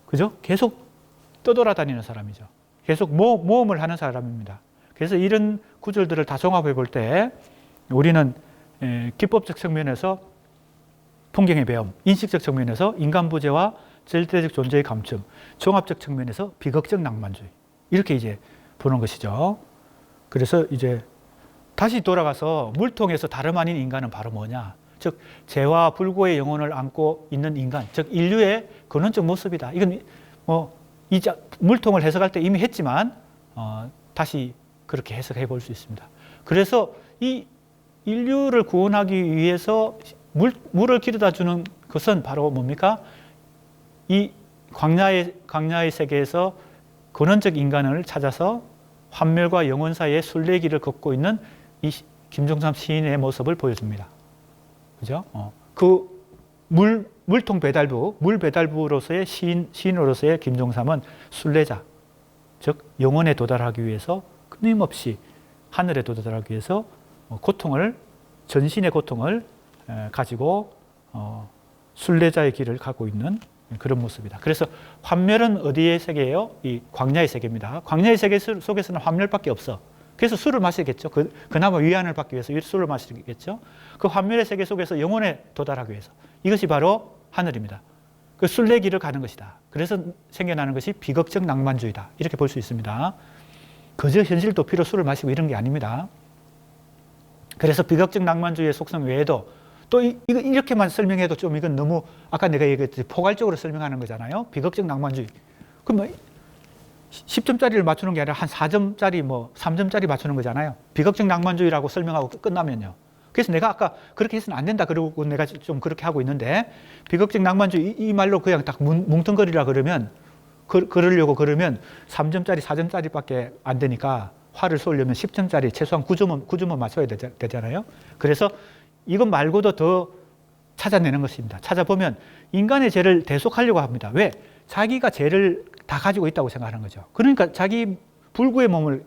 그죠? 계속 떠돌아다니는 사람이죠. 계속 모험을 하는 사람입니다. 그래서 이런 구절들을 다 종합해 볼 때 우리는 기법적 측면에서 통경의 배움, 인식적 측면에서 인간 부재와 절대적 존재의 감춤, 종합적 측면에서 비극적 낭만주의 이렇게 이제 보는 것이죠. 그래서 이제 다시 돌아가서 물통에서 다름 아닌 인간은 바로 뭐냐? 즉 죄와 불고의 영혼을 안고 있는 인간, 즉 인류의 근원적 모습이다. 이건 물통을 해석할 때 이미 했지만 다시 그렇게 해석해 볼 수 있습니다. 그래서 이 인류를 구원하기 위해서 물을 길어다 주는 것은 바로 뭡니까? 이 광야의 세계에서 근원적 인간을 찾아서 환멸과 영원 사이의 순례길을 걷고 있는 이 김종삼 시인의 모습을 보여줍니다. 그죠? 그 물통 배달부, 물 배달부로서의 시인으로서의 김종삼은 순례자, 즉 영원에 도달하기 위해서 끊임없이 하늘에 도달하기 위해서 전신의 고통을 가지고 순례자의 길을 가고 있는 그런 모습이다. 그래서 환멸은 어디의 세계예요? 이 광야의 세계입니다. 광야의 세계 속에서는 환멸밖에 없어. 그래서 술을 마시겠죠. 그나마 위안을 받기 위해서 술을 마시겠죠. 그 환멸의 세계 속에서 영혼에 도달하기 위해서. 이것이 바로 하늘입니다. 그 순례길을 가는 것이다. 그래서 생겨나는 것이 비극적 낭만주의다. 이렇게 볼 수 있습니다. 그저 현실 도피로 술을 마시고 이런 게 아닙니다. 그래서 비극적 낭만주의의 속성 외에도 또 이렇게만 설명해도 좀 이건 너무 아까 내가 얘기했듯이 포괄적으로 설명하는 거잖아요. 비극적 낭만주의. 그럼 10점짜리를 맞추는 게 아니라 한 4점짜리 3점짜리 맞추는 거잖아요. 비극적 낭만주의라고 설명하고 끝나면요. 그래서 내가 아까 그렇게 해서는 안 된다 그러고 내가 좀 그렇게 하고 있는데 비극적 낭만주의 이 말로 그냥 딱 뭉뚱거리라 그러면 그러려고 그러면 3점짜리 4점짜리밖에 안 되니까 화를 쏘려면 10점짜리 최소한 9점은 맞춰야 되잖아요. 그래서 이것 말고도 더 찾아내는 것입니다. 찾아보면 인간의 죄를 대속하려고 합니다. 왜? 자기가 죄를 다 가지고 있다고 생각하는 거죠. 그러니까 자기 불구의 몸을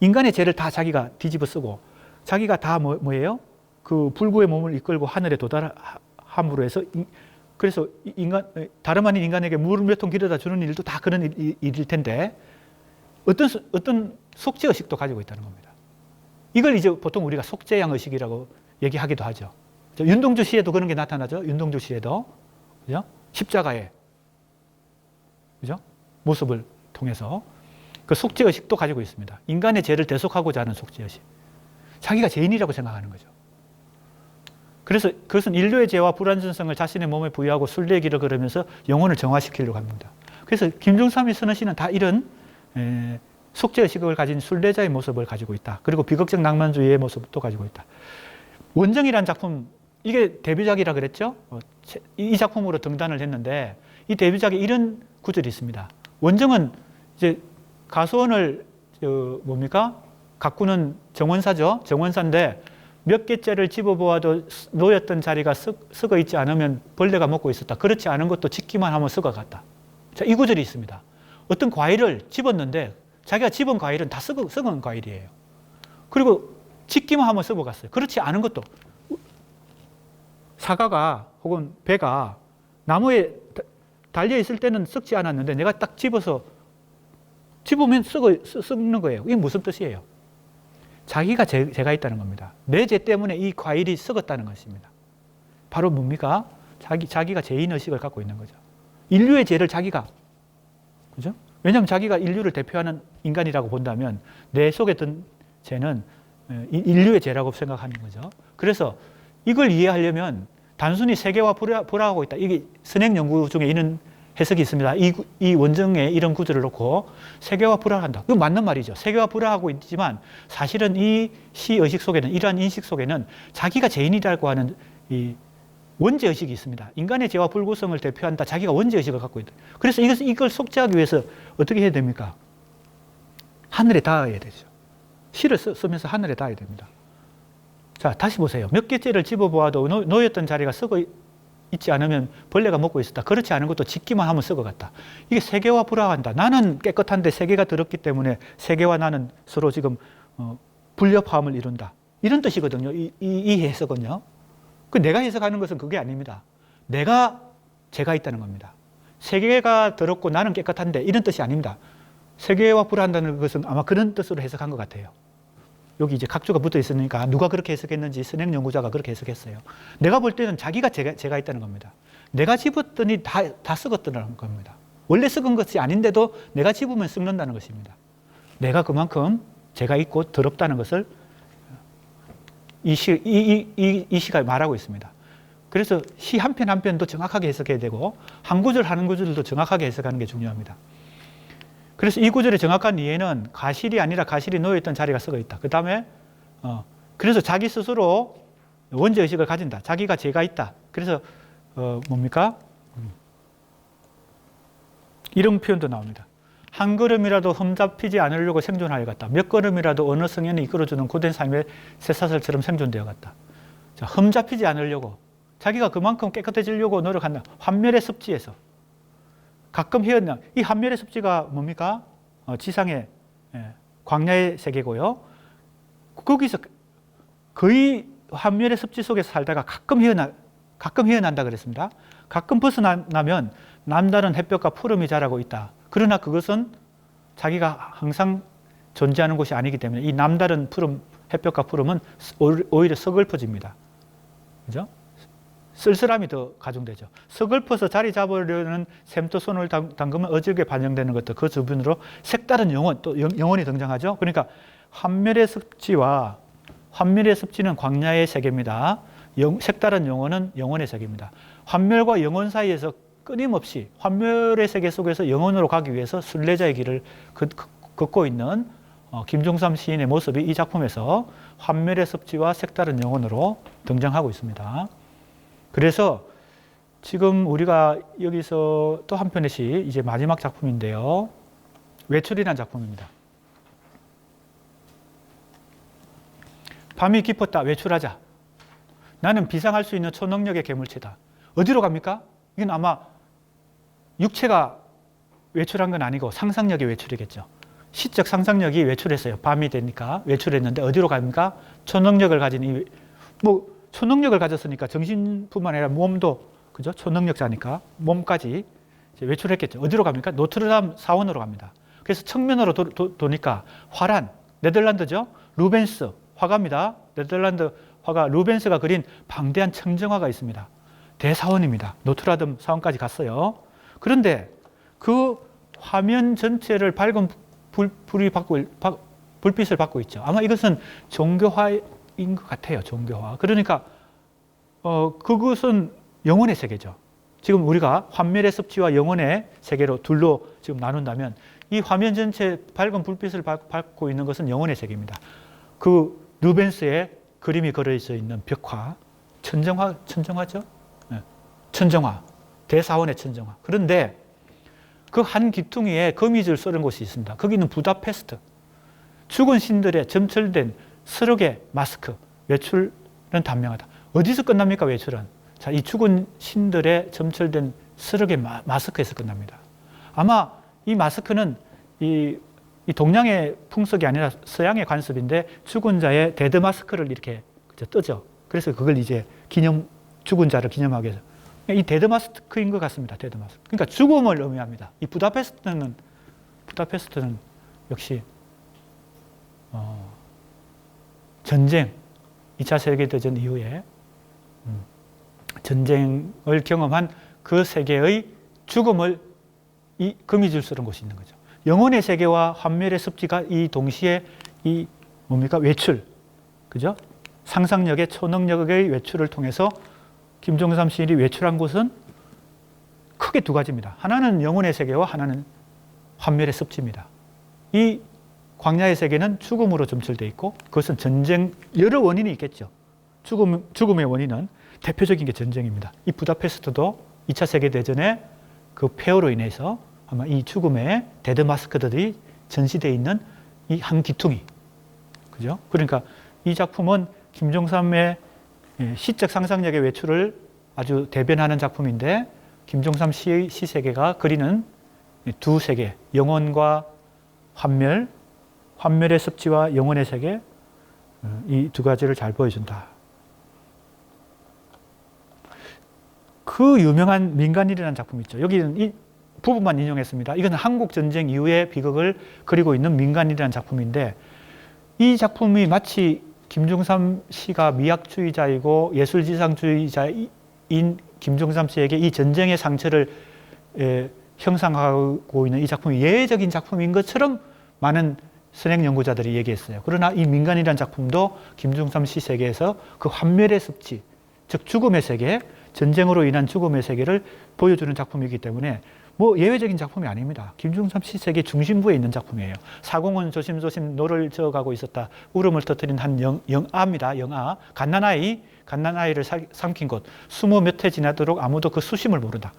인간의 죄를 다 자기가 뒤집어 쓰고 자기가 다 뭐예요? 그 불구의 몸을 이끌고 하늘에 도달함으로 해서 그래서 다름 아닌 인간에게 물 몇 통 길어다 주는 일도 다 그런 일일 텐데 어떤 속죄의식도 가지고 있다는 겁니다. 이걸 이제 보통 우리가 속죄양의식이라고 얘기하기도 하죠. 윤동주 시에도 그런 게 나타나죠. 윤동주 시에도. 그죠? 십자가의 그죠? 모습을 통해서 그 속죄의식도 가지고 있습니다. 인간의 죄를 대속하고자 하는 속죄의식. 자기가 죄인이라고 생각하는 거죠. 그래서 그것은 인류의 죄와 불완전성을 자신의 몸에 부여하고 순례길을 걸으면서 영혼을 정화시키려고 합니다. 그래서 김종삼이 쓰는 시는 다 이런 속죄의식을 가진 순례자의 모습을 가지고 있다. 그리고 비극적 낭만주의의 모습도 가지고 있다. 원정이라는 작품, 이게 데뷔작이라 그랬죠? 이 작품으로 등단을 했는데 이 데뷔작에 이런 구절이 있습니다. 원정은 이제 가수원을 가꾸는 정원사죠. 정원사인데 몇 개째를 집어보아도 놓였던 자리가 썩어 있지 않으면 벌레가 먹고 있었다. 그렇지 않은 것도 짓기만 하면 썩어갔다. 자, 이 구절이 있습니다. 어떤 과일을 집었는데 자기가 집은 과일은 다 썩은 과일이에요. 그리고 집기만 하면 썩어갔어요. 그렇지 않은 것도 사과가 혹은 배가 나무에 달려 있을 때는 썩지 않았는데 내가 딱 집으면 썩는 거예요. 이게 무슨 뜻이에요? 자기가 죄가 있다는 겁니다. 내 죄 때문에 이 과일이 썩었다는 것입니다. 바로 뭡니까? 자기가 죄인의식을 갖고 있는 거죠. 인류의 죄를 자기가, 그죠? 왜냐하면 자기가 인류를 대표하는 인간이라고 본다면 내 속에 든 죄는 인류의 죄라고 생각하는 거죠. 그래서 이걸 이해하려면 단순히 세계와 불화하고 있다. 이게 선행 연구 중에 이런 해석이 있습니다. 이 원정에 이런 구조를 놓고 세계와 불화한다. 그건 맞는 말이죠. 세계와 불화하고 있지만 사실은 이 시 의식 속에는, 이러한 인식 속에는 자기가 죄인이라고 하는 이 원죄 의식이 있습니다. 인간의 죄와 불구성을 대표한다. 자기가 원죄 의식을 갖고 있다. 그래서 이걸 속죄하기 위해서 어떻게 해야 됩니까? 하늘에 닿아야 되죠. 시를 쓰면서 하늘에 닿아야 됩니다. 자, 다시 보세요. 몇 개째를 집어보아도 놓였던 자리가 썩어 있지 않으면 벌레가 먹고 있었다. 그렇지 않은 것도 짓기만 하면 썩어갔다. 이게 세계와 불화한다. 나는 깨끗한데 세계가 더럽기 때문에 세계와 나는 서로 지금 불협화음을 이룬다. 이런 뜻이거든요. 이 해석은요. 내가 해석하는 것은 그게 아닙니다. 내가 죄가 있다는 겁니다. 세계가 더럽고 나는 깨끗한데 이런 뜻이 아닙니다. 세계와 불화한다는 것은 아마 그런 뜻으로 해석한 것 같아요. 여기 이제 각주가 붙어 있으니까 누가 그렇게 해석했는지 선행 연구자가 그렇게 해석했어요. 내가 볼 때는 자기가 죄가 있다는 겁니다. 내가 집었더니 다 썩었다는 겁니다. 원래 썩은 것이 아닌데도 내가 집으면 썩는다는 것입니다. 내가 그만큼 죄가 있고 더럽다는 것을 이 시가 말하고 있습니다. 그래서 시 한 편 한 편도 정확하게 해석해야 되고 한 구절 한 구절도 정확하게 해석하는 게 중요합니다. 그래서 이 구절의 정확한 이해는 가실이 아니라 가실이 놓여있던 자리가 썩어 있다. 그 다음에 그래서 자기 스스로 원죄의식을 가진다. 자기가 죄가 있다. 그래서 뭡니까? 이런 표현도 나옵니다. 한 걸음이라도 흠잡히지 않으려고 생존하여 갔다. 몇 걸음이라도 어느 성현이 이끌어주는 고된 삶의 쇠사슬처럼 생존되어 갔다. 자, 흠잡히지 않으려고. 자기가 그만큼 깨끗해지려고 노력한다. 환멸의 습지에서. 가끔 헤어나. 이 환멸의 습지가 뭡니까? 지상의 광야의 세계고요. 거기서 거의 환멸의 습지 속에서 살다가 가끔 헤어난다 그랬습니다. 가끔 벗어나면 남다른 햇볕과 푸름이 자라고 있다. 그러나 그것은 자기가 항상 존재하는 곳이 아니기 때문에 이 남다른 푸름, 햇볕과 푸름은 오히려 서글퍼집니다. 그죠? 쓸쓸함이 더 가중되죠. 서글퍼서 자리 잡으려는 샘도 손을 담그면 어질게 반영되는 것도 그 주변으로 색다른 영혼, 또 영혼이 등장하죠. 그러니까 환멸의 습지는 광야의 세계입니다. 색다른 영혼은 영혼의 세계입니다. 환멸과 영혼 사이에서 끊임없이 환멸의 세계 속에서 영혼으로 가기 위해서 순례자의 길을 걷고 있는 김종삼 시인의 모습이 이 작품에서 환멸의 습지와 색다른 영혼으로 등장하고 있습니다. 그래서 지금 우리가 여기서 또 한 편의 시, 이제 마지막 작품인데요. 외출이라는 작품입니다. 밤이 깊었다. 외출하자. 나는 비상할 수 있는 초능력의 괴물체다. 어디로 갑니까? 이건 아마 육체가 외출한 건 아니고 상상력의 외출이겠죠. 시적 상상력이 외출했어요. 밤이 되니까 외출했는데 어디로 갑니까? 초능력을 가진 초능력을 가졌으니까 정신뿐만 아니라 몸도, 그죠? 초능력자니까 몸까지 이제 외출했겠죠. 어디로 갑니까? 노트르담 사원으로 갑니다. 그래서 측면으로 도니까 화란, 네덜란드죠? 루벤스 화가입니다. 네덜란드 화가 루벤스가 그린 방대한 청정화가 있습니다. 대사원입니다. 노트르담 사원까지 갔어요. 그런데 그 화면 전체를 밝은 불빛을 받고 있죠. 아마 이것은 종교화인 것 같아요. 종교화. 그러니까 그것은 영혼의 세계죠. 지금 우리가 환멸의 습지와 영혼의 세계로 둘로 지금 나눈다면 이 화면 전체 밝은 불빛을 받고 있는 것은 영혼의 세계입니다. 그 루벤스의 그림이 그려져 있는 벽화, 천정화죠? 네. 천정화, 대사원의 천정화. 그런데 그 한 귀퉁이에 거미줄 썰은 곳이 있습니다. 거기는 부다페스트. 죽은 신들의 점철된 스럭의 마스크. 외출은 단명하다. 어디서 끝납니까, 외출은? 자, 이 죽은 신들의 점철된 스럭의 마스크에서 끝납니다. 아마 이 마스크는 이 동양의 풍습이 아니라 서양의 관습인데 죽은 자의 데드 마스크를 이렇게 뜨죠. 그래서 그걸 이제 죽은 자를 기념하기 위해서. 이 데드 마스크인 것 같습니다. 데드 마스크. 그러니까 죽음을 의미합니다. 이 부다페스트는 역시 전쟁, 2차 세계대전 이후에 전쟁을 경험한 그 세계의 죽음을 금이 줄수록 곳이 있는 거죠. 영혼의 세계와 환멸의 습지가 이 동시에 이 뭡니까? 외출. 그죠? 상상력의 초능력의 외출을 통해서 김종삼 시인이 외출한 곳은 크게 두 가지입니다. 하나는 영혼의 세계와 하나는 환멸의 습지입니다. 이 광야의 세계는 죽음으로 점철되어 있고 그것은 전쟁, 여러 원인이 있겠죠. 죽음의 원인은 대표적인 게 전쟁입니다. 이 부다페스트도 2차 세계대전의 그 폐허로 인해서 아마 이 죽음의 데드 마스크들이 전시되어 있는 이 한 기퉁이. 그죠? 그러니까 이 작품은 김종삼의 시적 상상력의 외출을 아주 대변하는 작품인데 김종삼 시의 시세계가 그리는 두 세계, 영혼과 환멸, 환멸의 습지와 영혼의 세계, 이 두 가지를 잘 보여준다. 그 유명한 민간인이라는 작품 있죠. 여기는 이 부분만 인용했습니다. 이건 한국 전쟁 이후의 비극을 그리고 있는 민간인이라는 작품인데 이 작품이 마치 김종삼 씨가 미학주의자이고 예술지상주의자인 김종삼 씨에게 이 전쟁의 상처를 형상하고 있는 이 작품이 예외적인 작품인 것처럼 많은 선행 연구자들이 얘기했어요. 그러나 이 민간이라는 작품도 김종삼 씨 세계에서 그 환멸의 습지, 즉 죽음의 세계, 전쟁으로 인한 죽음의 세계를 보여주는 작품이기 때문에 뭐 예외적인 작품이 아닙니다. 김종삼 씨 세계 중심부에 있는 작품이에요. 사공은 조심조심 노를 저어가고 있었다. 울음을 터뜨린 한 영아입니다. 영아. 갓난아이를 삼킨 곳. 수모 몇 해 지나도록 아무도 그 수심을 모른다.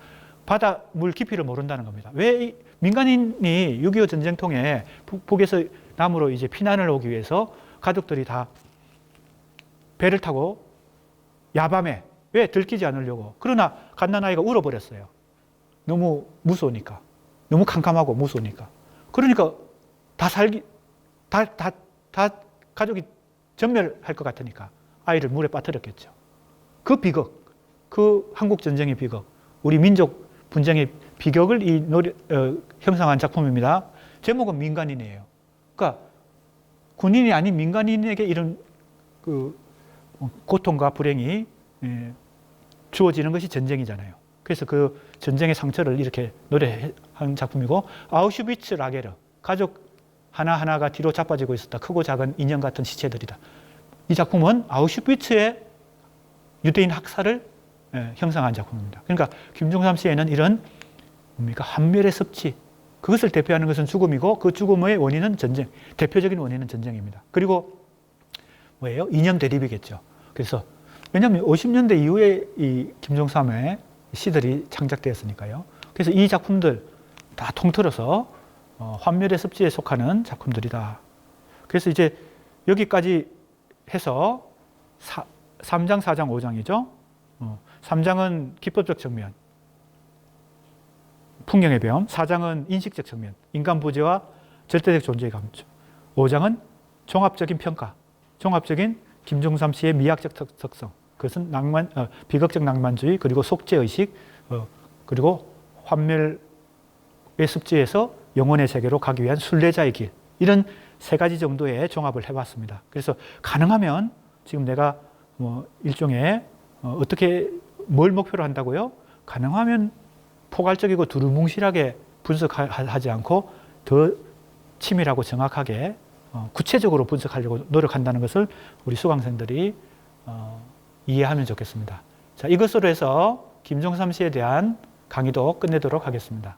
바다 물 깊이를 모른다는 겁니다. 왜 민간인이 6.25 전쟁통에 북에서 남으로 이제 피난을 오기 위해서 가족들이 다 배를 타고 야밤에 왜 들키지 않으려고. 그러나 갓난아이가 울어버렸어요. 너무 무서우니까. 너무 캄캄하고 무서우니까. 그러니까 다 가족이 전멸할 것 같으니까 아이를 물에 빠뜨렸겠죠. 그 비극, 그 한국 전쟁의 비극, 우리 민족 분쟁의 비극을 형상한 작품입니다. 제목은 민간인이에요. 그러니까 군인이 아닌 민간인에게 이런 그 고통과 불행이 주어지는 것이 전쟁이잖아요. 그래서 그 전쟁의 상처를 이렇게 노래한 작품이고 아우슈비츠 라게르, 가족 하나하나가 뒤로 자빠지고 있었다. 크고 작은 인형 같은 시체들이다. 이 작품은 아우슈비츠의 유대인 학살을 형상한 작품입니다. 그러니까 김종삼 시에는 이런 뭡니까? 환멸의 습지, 그것을 대표하는 것은 죽음이고 그 죽음의 원인은 전쟁, 대표적인 원인은 전쟁입니다. 그리고 뭐예요? 이념 대립이겠죠. 그래서 왜냐하면 50년대 이후에 이 김종삼의 시들이 창작되었으니까요. 그래서 이 작품들 다 통틀어서 환멸의 습지에 속하는 작품들이다. 그래서 이제 여기까지 해서 3장, 4장, 5장이죠. 3장은 기법적 측면, 풍경의 배움. 4장은 인식적 측면, 인간 부재와 절대적 존재의 감추. 5장은 종합적인 평가, 종합적인 김종삼 씨의 미학적 특성. 그것은 비극적 낭만주의, 그리고 속죄의식, 그리고 환멸의 습지에서 영혼의 세계로 가기 위한 순례자의 길. 이런 세 가지 정도의 종합을 해봤습니다. 그래서 가능하면 지금 내가 일종의 어떻게 뭘 목표로 한다고요? 가능하면 포괄적이고 두루뭉실하게 분석하지 않고 더 치밀하고 정확하게 구체적으로 분석하려고 노력한다는 것을 우리 수강생들이 이해하면 좋겠습니다. 자, 이것으로 해서 김종삼 씨에 대한 강의도 끝내도록 하겠습니다.